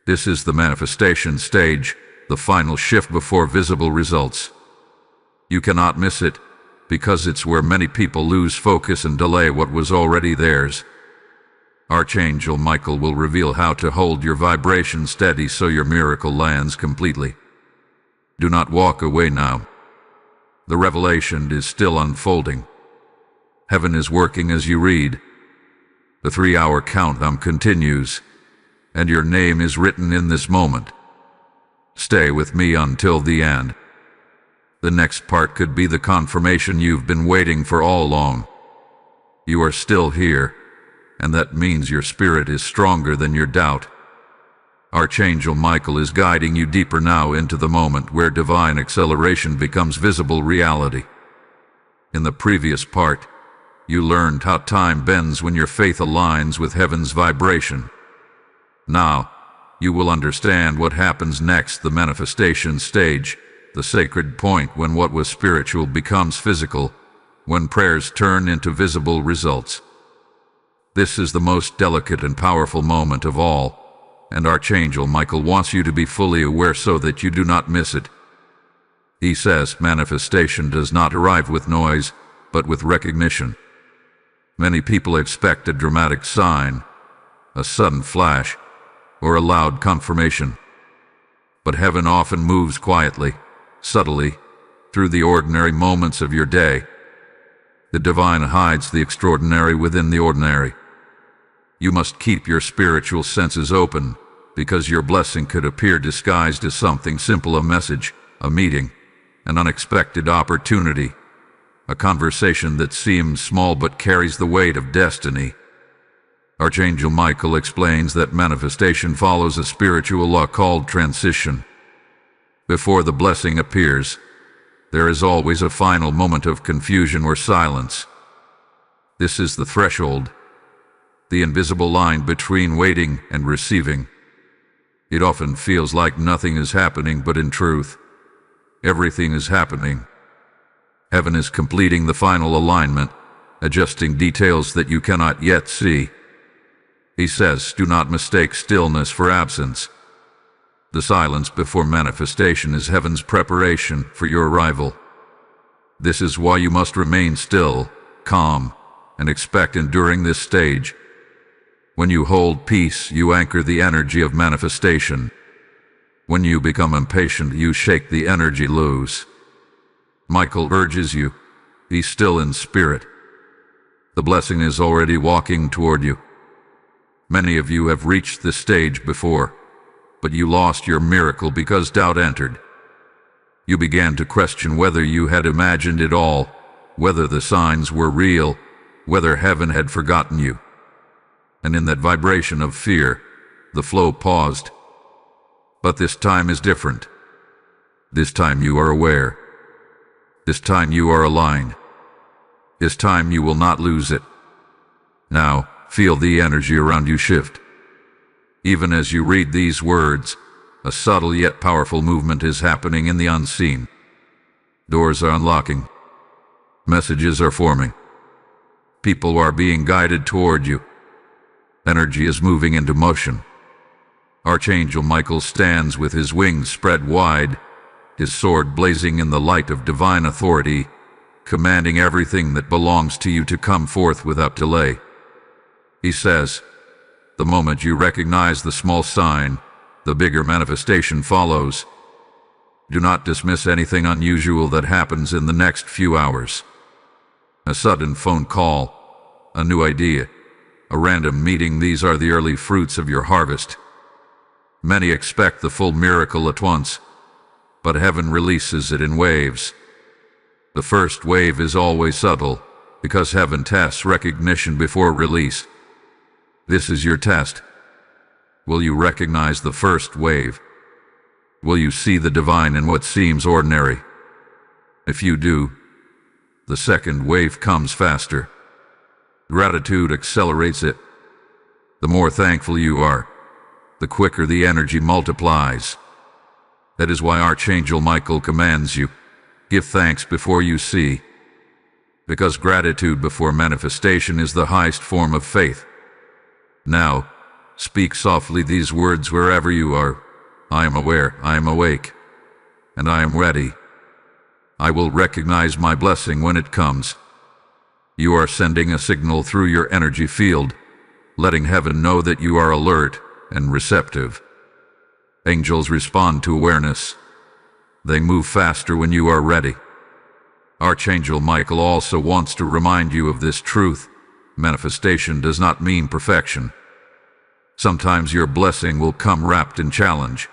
This is the manifestation stage, the final shift before visible results. You cannot miss it, because it's where many people lose focus and delay what was already theirs. Archangel Michael will reveal how to hold your vibration steady so your miracle lands completely. Do not walk away now. The revelation is still unfolding. Heaven is working as you read. The 3-hour countdown continues, and your name is written in this moment. Stay with me until the end. The next part could be the confirmation you've been waiting for all along. You are still here, and that means your spirit is stronger than your doubt. Archangel Michael is guiding you deeper now into the moment where divine acceleration becomes visible reality. In the previous part, you learned how time bends when your faith aligns with heaven's vibration. Now, you will understand what happens next, the manifestation stage, the sacred point when what was spiritual becomes physical, when prayers turn into visible results. This is the most delicate and powerful moment of all, and Archangel Michael wants you to be fully aware so that you do not miss it. He says manifestation does not arrive with noise, but with recognition. Many people expect a dramatic sign, a sudden flash, or a loud confirmation. But heaven often moves quietly, subtly, through the ordinary moments of your day. The divine hides the extraordinary within the ordinary. You must keep your spiritual senses open, because your blessing could appear disguised as something simple: a message, a meeting, an unexpected opportunity, a conversation that seems small but carries the weight of destiny. Archangel Michael explains that manifestation follows a spiritual law called transition. Before the blessing appears, there is always a final moment of confusion or silence. This is the threshold, the invisible line between waiting and receiving. It often feels like nothing is happening, but in truth, everything is happening. Heaven is completing the final alignment, adjusting details that you cannot yet see. He says, do not mistake stillness for absence. The silence before manifestation is heaven's preparation for your arrival. This is why you must remain still, calm, and expectant during this stage. When you hold peace, you anchor the energy of manifestation. When you become impatient, you shake the energy loose. Michael urges you, be still in spirit. The blessing is already walking toward you. Many of you have reached this stage before, but you lost your miracle because doubt entered. You began to question whether you had imagined it all, whether the signs were real, whether heaven had forgotten you. And in that vibration of fear, the flow paused. But this time is different. This time you are aware. This time you are aligned. This time you will not lose it. Now, feel the energy around you shift. Even as you read these words, a subtle yet powerful movement is happening in the unseen. Doors are unlocking. Messages are forming. People are being guided toward you. Energy is moving into motion. Archangel Michael stands with his wings spread wide, his sword blazing in the light of divine authority, commanding everything that belongs to you to come forth without delay. He says, the moment you recognize the small sign, the bigger manifestation follows. Do not dismiss anything unusual that happens in the next few hours. A sudden phone call, a new idea, a random meeting, these are the early fruits of your harvest. Many expect the full miracle at once, but heaven releases it in waves. The first wave is always subtle, because heaven tests recognition before release. This is your test. Will you recognize the first wave? Will you see the divine in what seems ordinary? If you do, the second wave comes faster. Gratitude accelerates it. The more thankful you are, the quicker the energy multiplies. That is why Archangel Michael commands you, give thanks before you see, because gratitude before manifestation is the highest form of faith. Now, speak softly these words wherever you are. I am aware, I am awake, and I am ready. I will recognize my blessing when it comes. You are sending a signal through your energy field, letting heaven know that you are alert and receptive. Angels respond to awareness. They move faster when you are ready. Archangel Michael also wants to remind you of this truth. Manifestation does not mean perfection. Sometimes your blessing will come wrapped in challenge.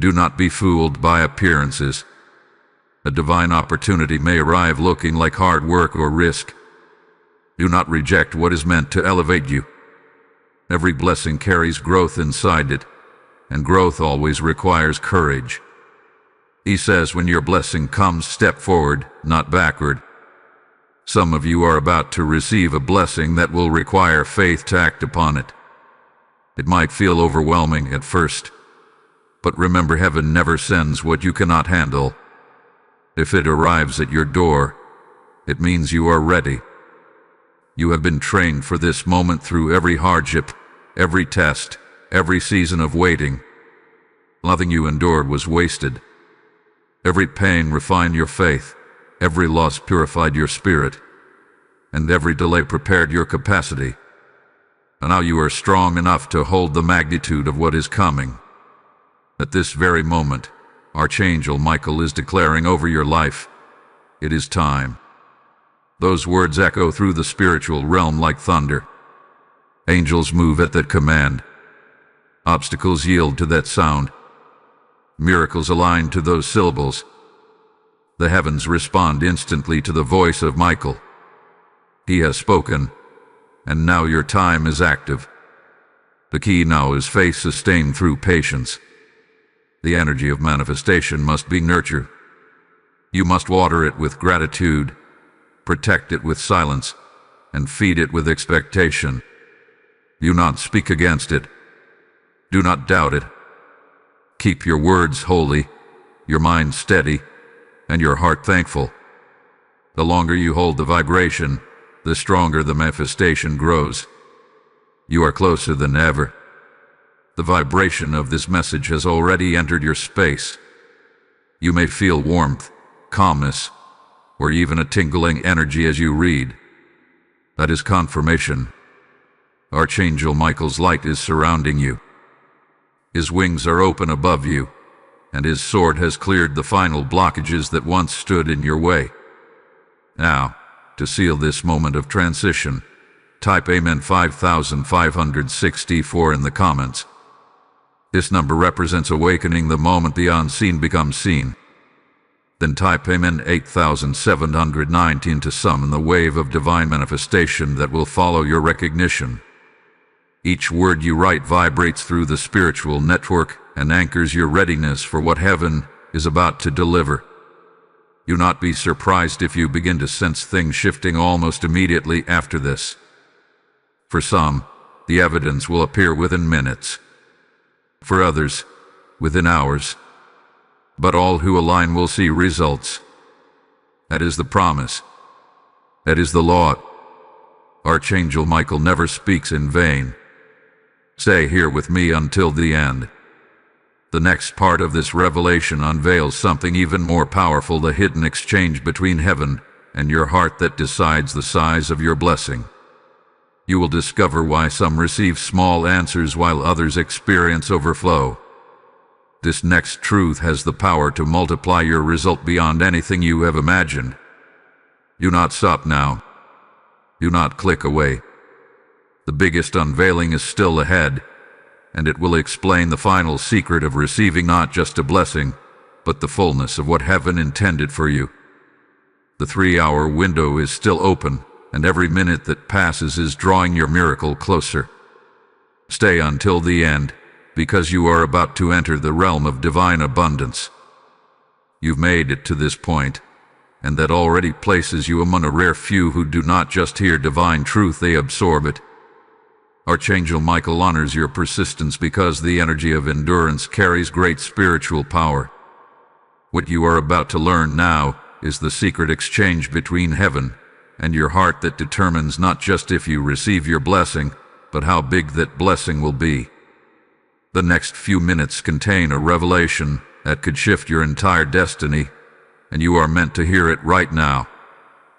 Do not be fooled by appearances. A divine opportunity may arrive looking like hard work or risk. Do not reject what is meant to elevate you. Every blessing carries growth inside it, and growth always requires courage. He says when your blessing comes, step forward, not backward. Some of you are about to receive a blessing that will require faith to act upon it. It might feel overwhelming at first, but remember, heaven never sends what you cannot handle. If it arrives at your door, it means you are ready. You have been trained for this moment through every hardship, every test, every season of waiting. Nothing you endured was wasted. Every pain refined your faith, every loss purified your spirit, and every delay prepared your capacity. And now you are strong enough to hold the magnitude of what is coming. At this very moment, Archangel Michael is declaring over your life, it is time. Those words echo through the spiritual realm like thunder. Angels move at that command. Obstacles yield to that sound. Miracles align to those syllables. The heavens respond instantly to the voice of Michael. He has spoken, and now your time is active. The key now is faith sustained through patience. The energy of manifestation must be nurtured. You must water it with gratitude, protect it with silence, and feed it with expectation. Do not speak against it. Do not doubt it. Keep your words holy, your mind steady, and your heart thankful. The longer you hold the vibration, the stronger the manifestation grows. You are closer than ever. The vibration of this message has already entered your space. You may feel warmth, calmness, or even a tingling energy as you read. That is confirmation. Archangel Michael's light is surrounding you. His wings are open above you, and his sword has cleared the final blockages that once stood in your way. Now, to seal this moment of transition, type Amen 5564 in the comments. This number represents awakening the moment the unseen becomes seen. Then type Amen 8719 to summon the wave of divine manifestation that will follow your recognition. Each word you write vibrates through the spiritual network and anchors your readiness for what heaven is about to deliver. Do not be surprised if you begin to sense things shifting almost immediately after this. For some, the evidence will appear within minutes. For others, within hours. But all who align will see results. That is the promise. That is the law. Archangel Michael never speaks in vain. Stay here with me until the end. The next part of this revelation unveils something even more powerful, the hidden exchange between heaven and your heart that decides the size of your blessing. You will discover why some receive small answers while others experience overflow. This next truth has the power to multiply your result beyond anything you have imagined. Do not stop now. Do not click away. The biggest unveiling is still ahead, and it will explain the final secret of receiving not just a blessing, but the fullness of what heaven intended for you. The 3-hour window is still open, and every minute that passes is drawing your miracle closer. Stay until the end, because you are about to enter the realm of divine abundance. You've made it to this point, and that already places you among a rare few who do not just hear divine truth, they absorb it. Archangel Michael honors your persistence because the energy of endurance carries great spiritual power. What you are about to learn now is the secret exchange between heaven and your heart that determines not just if you receive your blessing, but how big that blessing will be. The next few minutes contain a revelation that could shift your entire destiny, and you are meant to hear it right now,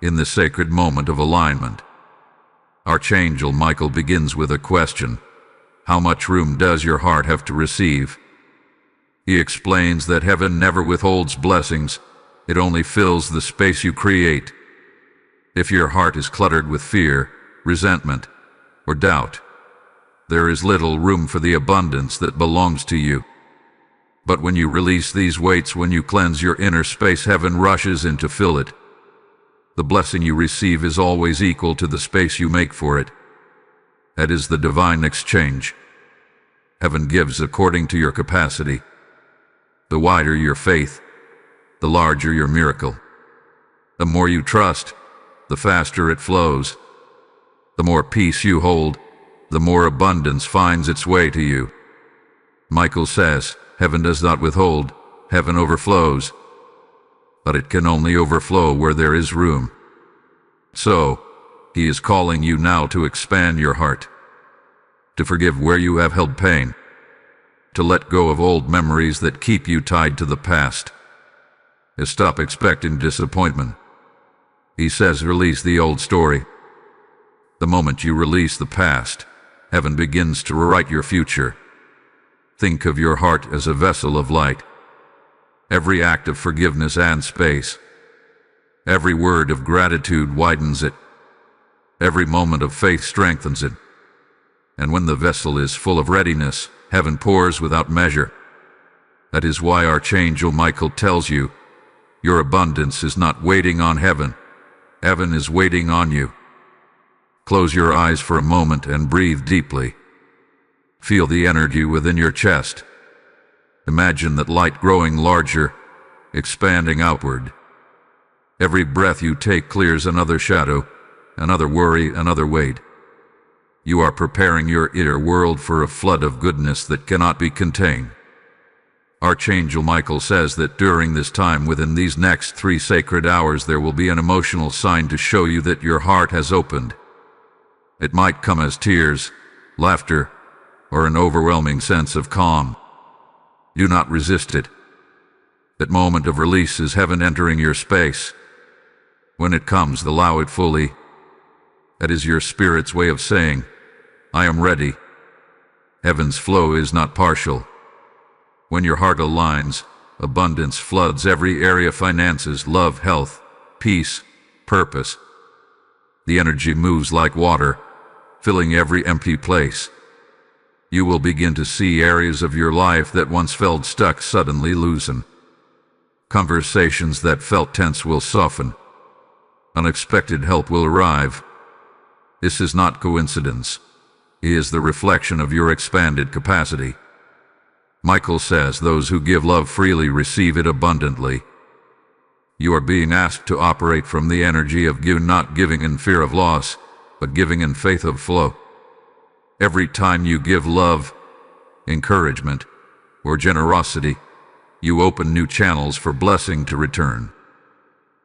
in the sacred moment of alignment. Archangel Michael begins with a question. How much room does your heart have to receive? He explains that heaven never withholds blessings, it only fills the space you create. If your heart is cluttered with fear, resentment, or doubt, there is little room for the abundance that belongs to you. But when you release these weights, when you cleanse your inner space, heaven rushes in to fill it. The blessing you receive is always equal to the space you make for it. That is the divine exchange. Heaven gives according to your capacity. The wider your faith, the larger your miracle. The more you trust, the faster it flows. The more peace you hold, the more abundance finds its way to you. Michael says, heaven does not withhold, heaven overflows. But it can only overflow where there is room. So, he is calling you now to expand your heart, to forgive where you have held pain, to let go of old memories that keep you tied to the past, to stop expecting disappointment. He says release the old story. The moment you release the past, heaven begins to rewrite your future. Think of your heart as a vessel of light. Every act of forgiveness adds space. Every word of gratitude widens it. Every moment of faith strengthens it. And when the vessel is full of readiness, heaven pours without measure. That is why Archangel Michael tells you, your abundance is not waiting on heaven. Heaven is waiting on you. Close your eyes for a moment and breathe deeply. Feel the energy within your chest. Imagine that light growing larger, expanding outward. Every breath you take clears another shadow, another worry, another weight. You are preparing your inner world for a flood of goodness that cannot be contained. Archangel Michael says that during this time, within these next 3 sacred hours, there will be an emotional sign to show you that your heart has opened. It might come as tears, laughter, or an overwhelming sense of calm. Do not resist it. That moment of release is heaven entering your space. When it comes, allow it fully. That is your spirit's way of saying, I am ready. Heaven's flow is not partial. When your heart aligns, abundance floods every area: finances, love, health, peace, purpose. The energy moves like water, filling every empty place. You will begin to see areas of your life that once felt stuck suddenly loosen. Conversations that felt tense will soften. Unexpected help will arrive. This is not coincidence. It is the reflection of your expanded capacity. Michael says those who give love freely receive it abundantly. You are being asked to operate from the energy of not giving in fear of loss, but giving in faith of flow. Every time you give love, encouragement, or generosity, you open new channels for blessing to return.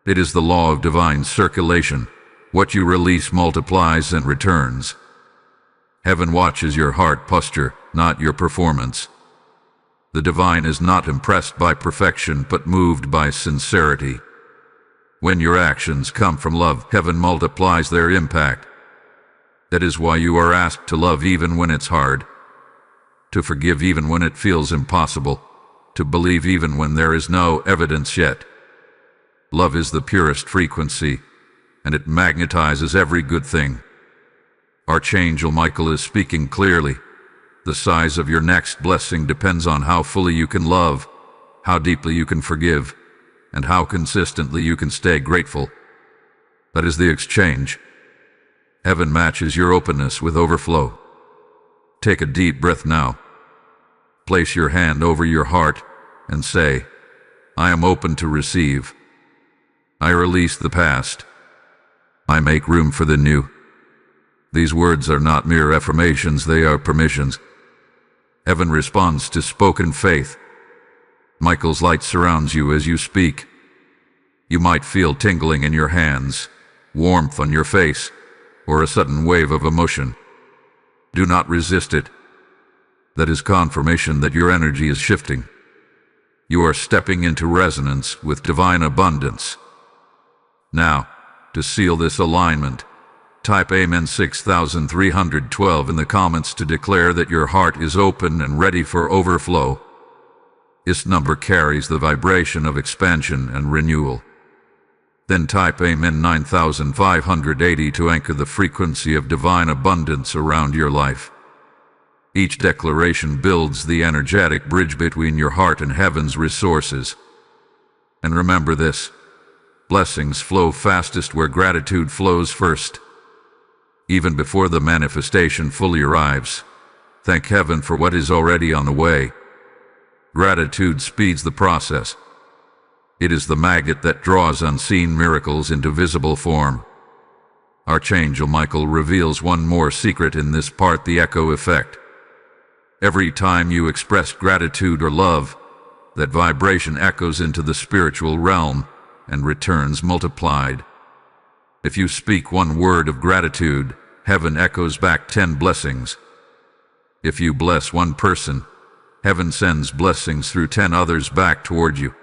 It is the law of divine circulation. What you release multiplies and returns. Heaven watches your heart posture, not your performance. The divine is not impressed by perfection, but moved by sincerity. When your actions come from love, heaven multiplies their impact. That is why you are asked to love even when it's hard, to forgive even when it feels impossible, to believe even when there is no evidence yet. Love is the purest frequency, and it magnetizes every good thing. Archangel Michael is speaking clearly. The size of your next blessing depends on how fully you can love, how deeply you can forgive, and how consistently you can stay grateful. That is the exchange. Heaven matches your openness with overflow. Take a deep breath now. Place your hand over your heart and say, I am open to receive. I release the past. I make room for the new. These words are not mere affirmations, they are permissions. Heaven responds to spoken faith. Michael's light surrounds you as you speak. You might feel tingling in your hands, warmth on your face, or a sudden wave of emotion. Do not resist it. That is confirmation that your energy is shifting. You are stepping into resonance with divine abundance. Now, to seal this alignment, type Amen 6312 in the comments to declare that your heart is open and ready for overflow. This number carries the vibration of expansion and renewal. Then type Amen 9580 to anchor the frequency of divine abundance around your life. Each declaration builds the energetic bridge between your heart and heaven's resources. And remember this: blessings flow fastest where gratitude flows first. Even before the manifestation fully arrives, thank heaven for what is already on the way. Gratitude speeds the process. It is the magnet that draws unseen miracles into visible form. Archangel Michael reveals one more secret in this part: the echo effect. Every time you express gratitude or love, that vibration echoes into the spiritual realm and returns multiplied. If you speak one word of gratitude, heaven echoes back 10 blessings. If you bless one person, heaven sends blessings through 10 others back toward you.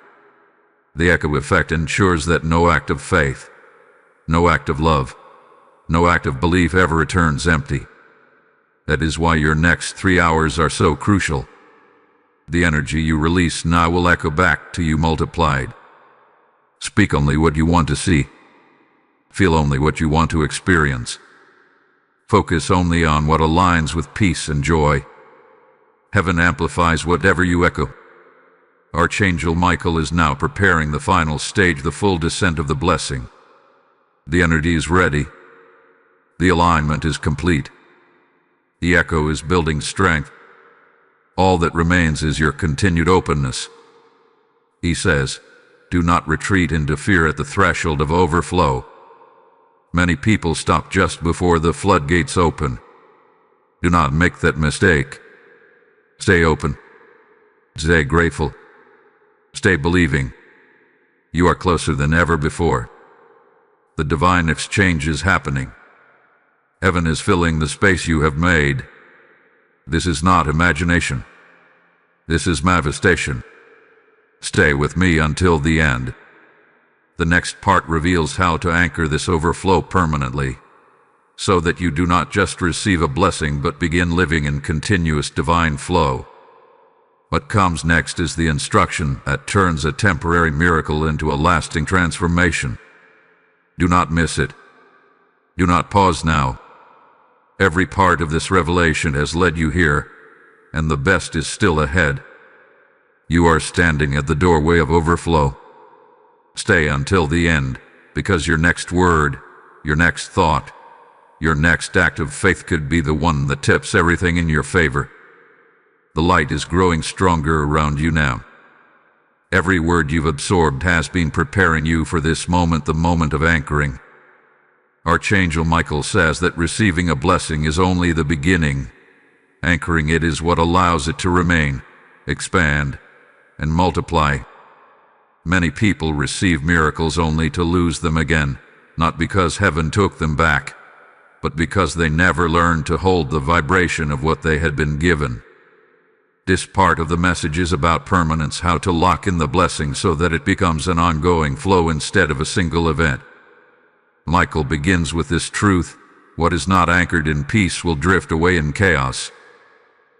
The echo effect ensures that no act of faith, no act of love, no act of belief ever returns empty. That is why your next 3 hours are so crucial. The energy you release now will echo back to you multiplied. Speak only what you want to see. Feel only what you want to experience. Focus only on what aligns with peace and joy. Heaven amplifies whatever you echo. Archangel Michael is now preparing the final stage, the full descent of the blessing. The energy is ready. The alignment is complete. The echo is building strength. All that remains is your continued openness. He says, do not retreat into fear at the threshold of overflow. Many people stop just before the floodgates open. Do not make that mistake. Stay open. Stay grateful. Stay believing. You are closer than ever before. The divine exchange is happening. Heaven is filling the space you have made. This is not imagination. This is manifestation. Stay with me until the end. The next part reveals how to anchor this overflow permanently, so that you do not just receive a blessing but begin living in continuous divine flow. What comes next is the instruction that turns a temporary miracle into a lasting transformation. Do not miss it. Do not pause now. Every part of this revelation has led you here, and the best is still ahead. You are standing at the doorway of overflow. Stay until the end, because your next word, your next thought, your next act of faith could be the one that tips everything in your favor. The light is growing stronger around you now. Every word you've absorbed has been preparing you for this moment, the moment of anchoring. Archangel Michael says that receiving a blessing is only the beginning. Anchoring it is what allows it to remain, expand, and multiply. Many people receive miracles only to lose them again, not because heaven took them back, but because they never learned to hold the vibration of what they had been given. This part of the message is about permanence, how to lock in the blessing so that it becomes an ongoing flow instead of a single event. Michael begins with this truth: what is not anchored in peace will drift away in chaos.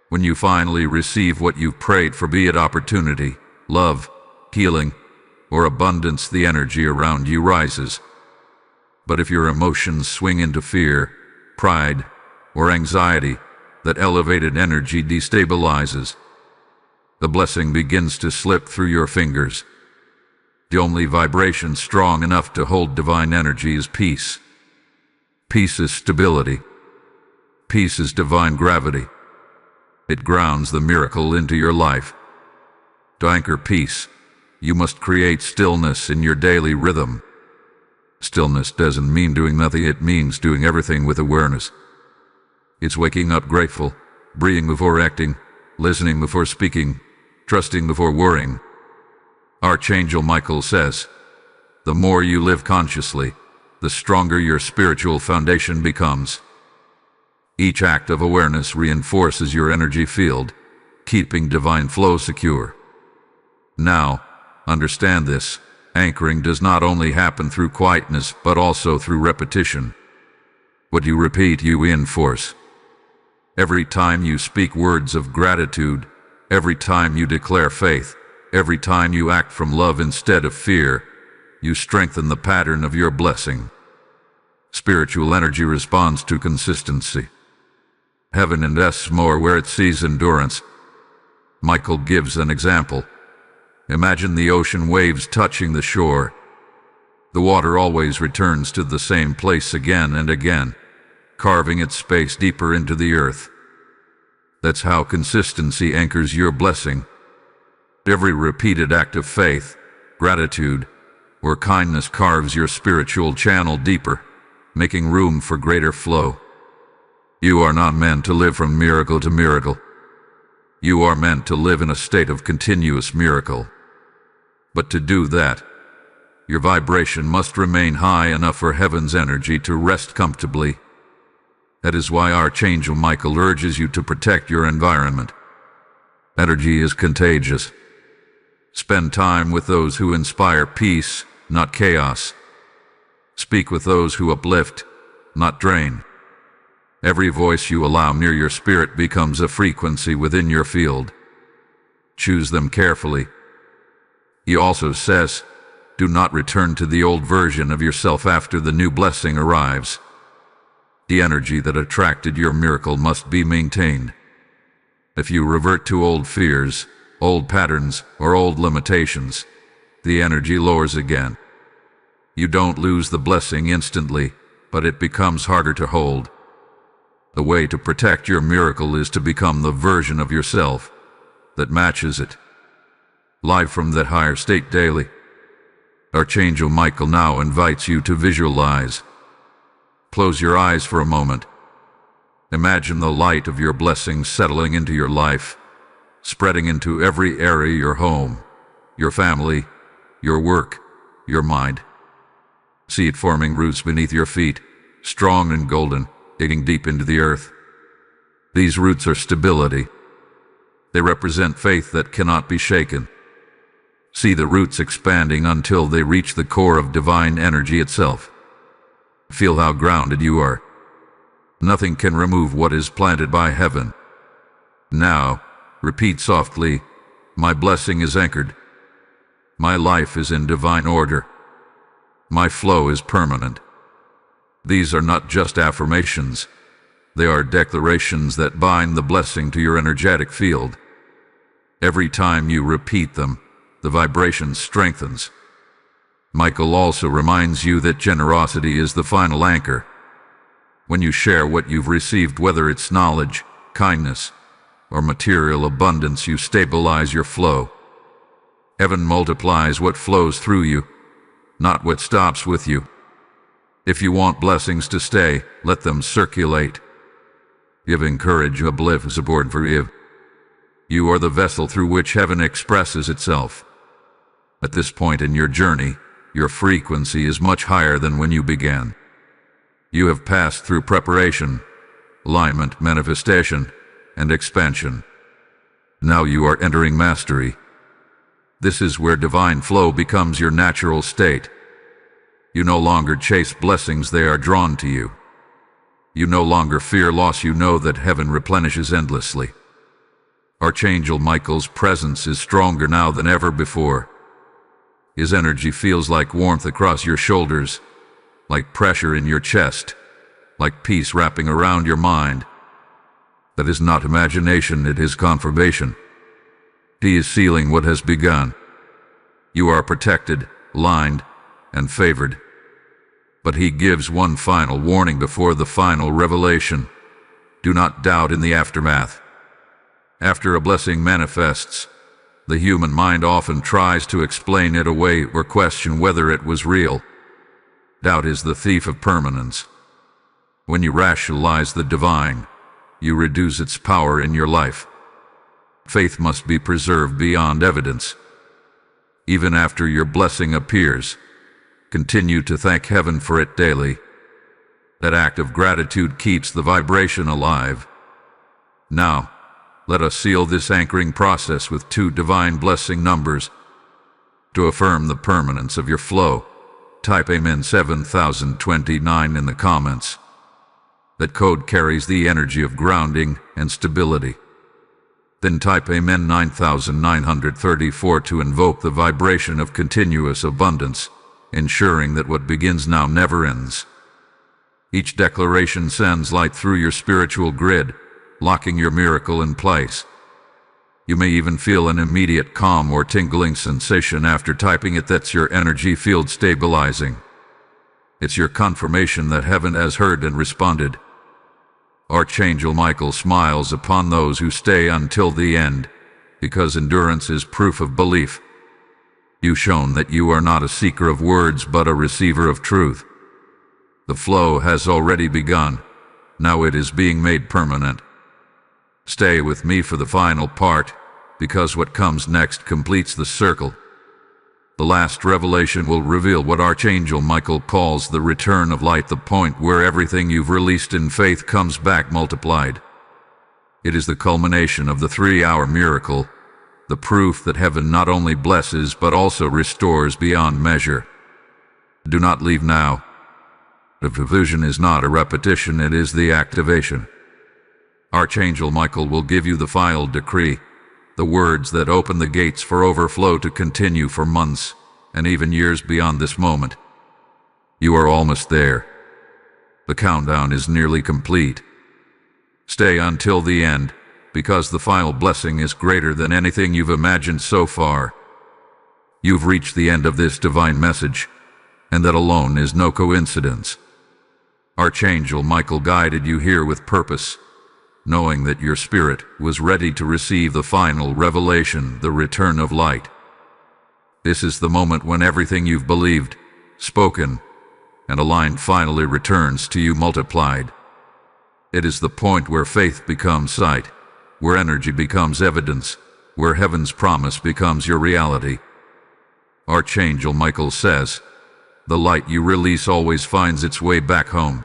When you finally receive what you've prayed for, be it opportunity, love, healing, or abundance, the energy around you rises. But if your emotions swing into fear, pride, or anxiety, that elevated energy destabilizes. The blessing begins to slip through your fingers. The only vibration strong enough to hold divine energy is peace. Peace is stability. Peace is divine gravity. It grounds the miracle into your life. To anchor peace, you must create stillness in your daily rhythm. Stillness doesn't mean doing nothing, it means doing everything with awareness. It's waking up grateful, breathing before acting, listening before speaking, trusting before worrying. Archangel Michael says, the more you live consciously, the stronger your spiritual foundation becomes. Each act of awareness reinforces your energy field, keeping divine flow secure. Now, understand this: anchoring does not only happen through quietness, but also through repetition. What you repeat, you reinforce. Every time you speak words of gratitude, every time you declare faith, every time you act from love instead of fear, you strengthen the pattern of your blessing. Spiritual energy responds to consistency. Heaven invests more where it sees endurance. Michael gives an example. Imagine the ocean waves touching the shore. The water always returns to the same place again and again, carving its space deeper into the earth. That's how consistency anchors your blessing. Every repeated act of faith, gratitude, or kindness carves your spiritual channel deeper, making room for greater flow. You are not meant to live from miracle to miracle. You are meant to live in a state of continuous miracle. But to do that, your vibration must remain high enough for heaven's energy to rest comfortably. That is why Archangel Michael urges you to protect your environment. Energy is contagious. Spend time with those who inspire peace, not chaos. Speak with those who uplift, not drain. Every voice you allow near your spirit becomes a frequency within your field. Choose them carefully. He also says, do not return to the old version of yourself after the new blessing arrives. The energy that attracted your miracle must be maintained. If you revert to old fears, old patterns, or old limitations, the energy lowers again. You don't lose the blessing instantly, but it becomes harder to hold. The way to protect your miracle is to become the version of yourself that matches it. Live from that higher state daily. Archangel Michael now invites you to visualize. Close your eyes for a moment. Imagine the light of your blessings settling into your life, spreading into every area: your home, your family, your work, your mind. See it forming roots beneath your feet, strong and golden, digging deep into the earth. These roots are stability. They represent faith that cannot be shaken. See the roots expanding until they reach the core of divine energy itself. Feel how grounded you are. Nothing can remove what is planted by heaven. Now, repeat softly, my blessing is anchored. My life is in divine order. My flow is permanent. These are not just affirmations. They are declarations that bind the blessing to your energetic field. Every time you repeat them, the vibration strengthens. Michael also reminds you that generosity is the final anchor. When you share what you've received, whether it's knowledge, kindness, or material abundance, you stabilize your flow. Heaven multiplies what flows through you, not what stops with you. If you want blessings to stay, let them circulate. Give, encourage, uplift, support, forgive. You are the vessel through which heaven expresses itself. At this point in your journey, your frequency is much higher than when you began. You have passed through preparation, alignment, manifestation, and expansion. Now you are entering mastery. This is where divine flow becomes your natural state. You no longer chase blessings, they are drawn to you. You no longer fear loss, you know that heaven replenishes endlessly. Archangel Michael's presence is stronger now than ever before. His energy feels like warmth across your shoulders, like pressure in your chest, like peace wrapping around your mind. That is not imagination, it is confirmation. He is sealing what has begun. You are protected, lined, and favored. But he gives one final warning before the final revelation. Do not doubt in the aftermath. After a blessing manifests, the human mind often tries to explain it away or question whether it was real. Doubt is the thief of permanence. When you rationalize the divine, you reduce its power in your life. Faith must be preserved beyond evidence. Even after your blessing appears, continue to thank heaven for it daily. That act of gratitude keeps the vibration alive. Now, let us seal this anchoring process with 2 divine blessing numbers. To affirm the permanence of your flow, type Amen 7029 in the comments. That code carries the energy of grounding and stability. Then type Amen 9934 to invoke the vibration of continuous abundance, ensuring that what begins now never ends. Each declaration sends light through your spiritual grid, locking your miracle in place. You may even feel an immediate calm or tingling sensation after typing it. That's your energy field stabilizing. It's your confirmation that heaven has heard and responded. Archangel Michael smiles upon those who stay until the end, because endurance is proof of belief. You've shown that you are not a seeker of words but a receiver of truth. The flow has already begun. Now it is being made permanent. Stay with me for the final part, because what comes next completes the circle. The last revelation will reveal what Archangel Michael calls the return of light, the point where everything you've released in faith comes back multiplied. It is the culmination of the 3-hour miracle, the proof that heaven not only blesses but also restores beyond measure. Do not leave now. The vision is not a repetition, it is the activation. Archangel Michael will give you the final decree, the words that open the gates for overflow to continue for months and even years beyond this moment. You are almost there. The countdown is nearly complete. Stay until the end, because the final blessing is greater than anything you've imagined so far. You've reached the end of this divine message, and that alone is no coincidence. Archangel Michael guided you here with purpose, knowing that your spirit was ready to receive the final revelation, the return of light. This is the moment when everything you've believed, spoken, and aligned finally returns to you multiplied. It is the point where faith becomes sight, where energy becomes evidence, where heaven's promise becomes your reality. Archangel Michael says, "The light you release always finds its way back home."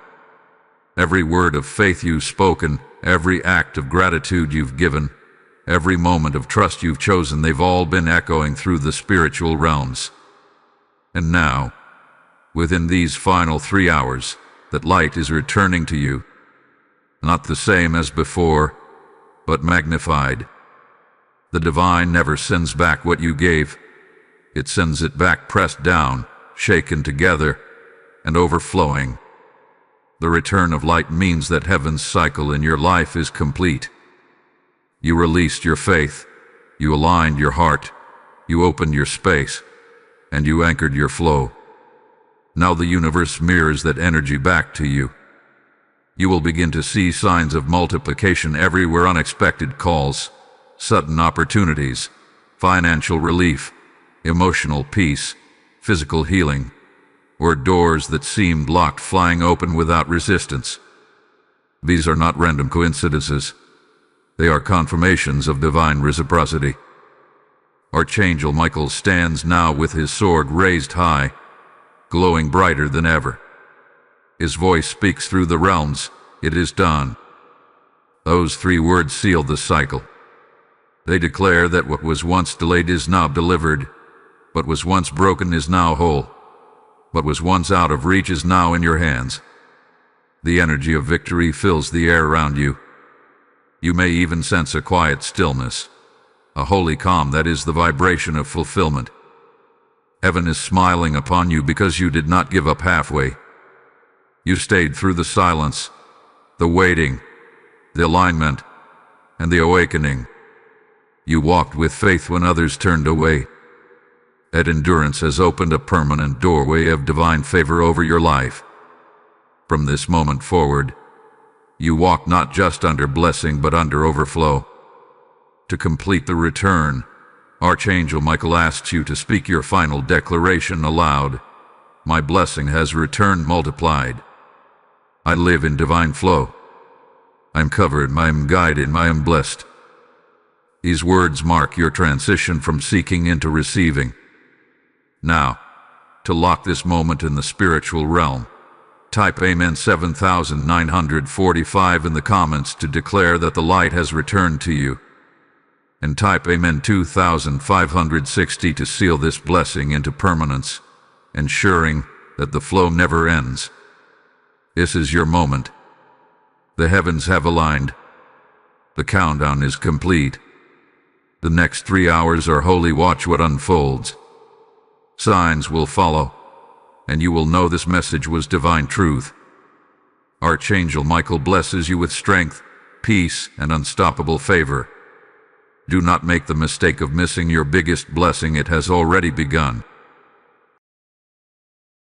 Every word of faith you've spoken, every act of gratitude you've given, every moment of trust you've chosen, they've all been echoing through the spiritual realms. And now, within these final 3 hours, that light is returning to you, not the same as before, but magnified. The divine never sends back what you gave. It sends it back pressed down, shaken together, and overflowing. The return of light means that heaven's cycle in your life is complete. You released your faith, you aligned your heart, you opened your space, and you anchored your flow. Now the universe mirrors that energy back to you. You will begin to see signs of multiplication everywhere, unexpected calls, sudden opportunities, financial relief, emotional peace, physical healing, or doors that seemed locked flying open without resistance. These are not random coincidences. They are confirmations of divine reciprocity. Archangel Michael stands now with his sword raised high, glowing brighter than ever. His voice speaks through the realms. It is done. Those 3 words seal the cycle. They declare that what was once delayed is now delivered. What was once broken is now whole. What was once out of reach is now in your hands. The energy of victory fills the air around you. You may even sense a quiet stillness, a holy calm that is the vibration of fulfillment. Heaven is smiling upon you because you did not give up halfway. You stayed through the silence, the waiting, the alignment, and the awakening. You walked with faith when others turned away. That endurance has opened a permanent doorway of divine favor over your life. From this moment forward, you walk not just under blessing but under overflow. To complete the return, Archangel Michael asks you to speak your final declaration aloud. My blessing has returned multiplied. I live in divine flow. I am covered, I am guided, I am blessed. These words mark your transition from seeking into receiving. Now, to lock this moment in the spiritual realm, type Amen 7945 in the comments to declare that the light has returned to you. And type Amen 2560 to seal this blessing into permanence, ensuring that the flow never ends. This is your moment. The heavens have aligned. The countdown is complete. The next 3 hours are holy. Watch what unfolds. Signs will follow, and you will know this message was divine truth. Archangel Michael blesses you with strength, peace, and unstoppable favor. Do not make the mistake of missing your biggest blessing. It has already begun.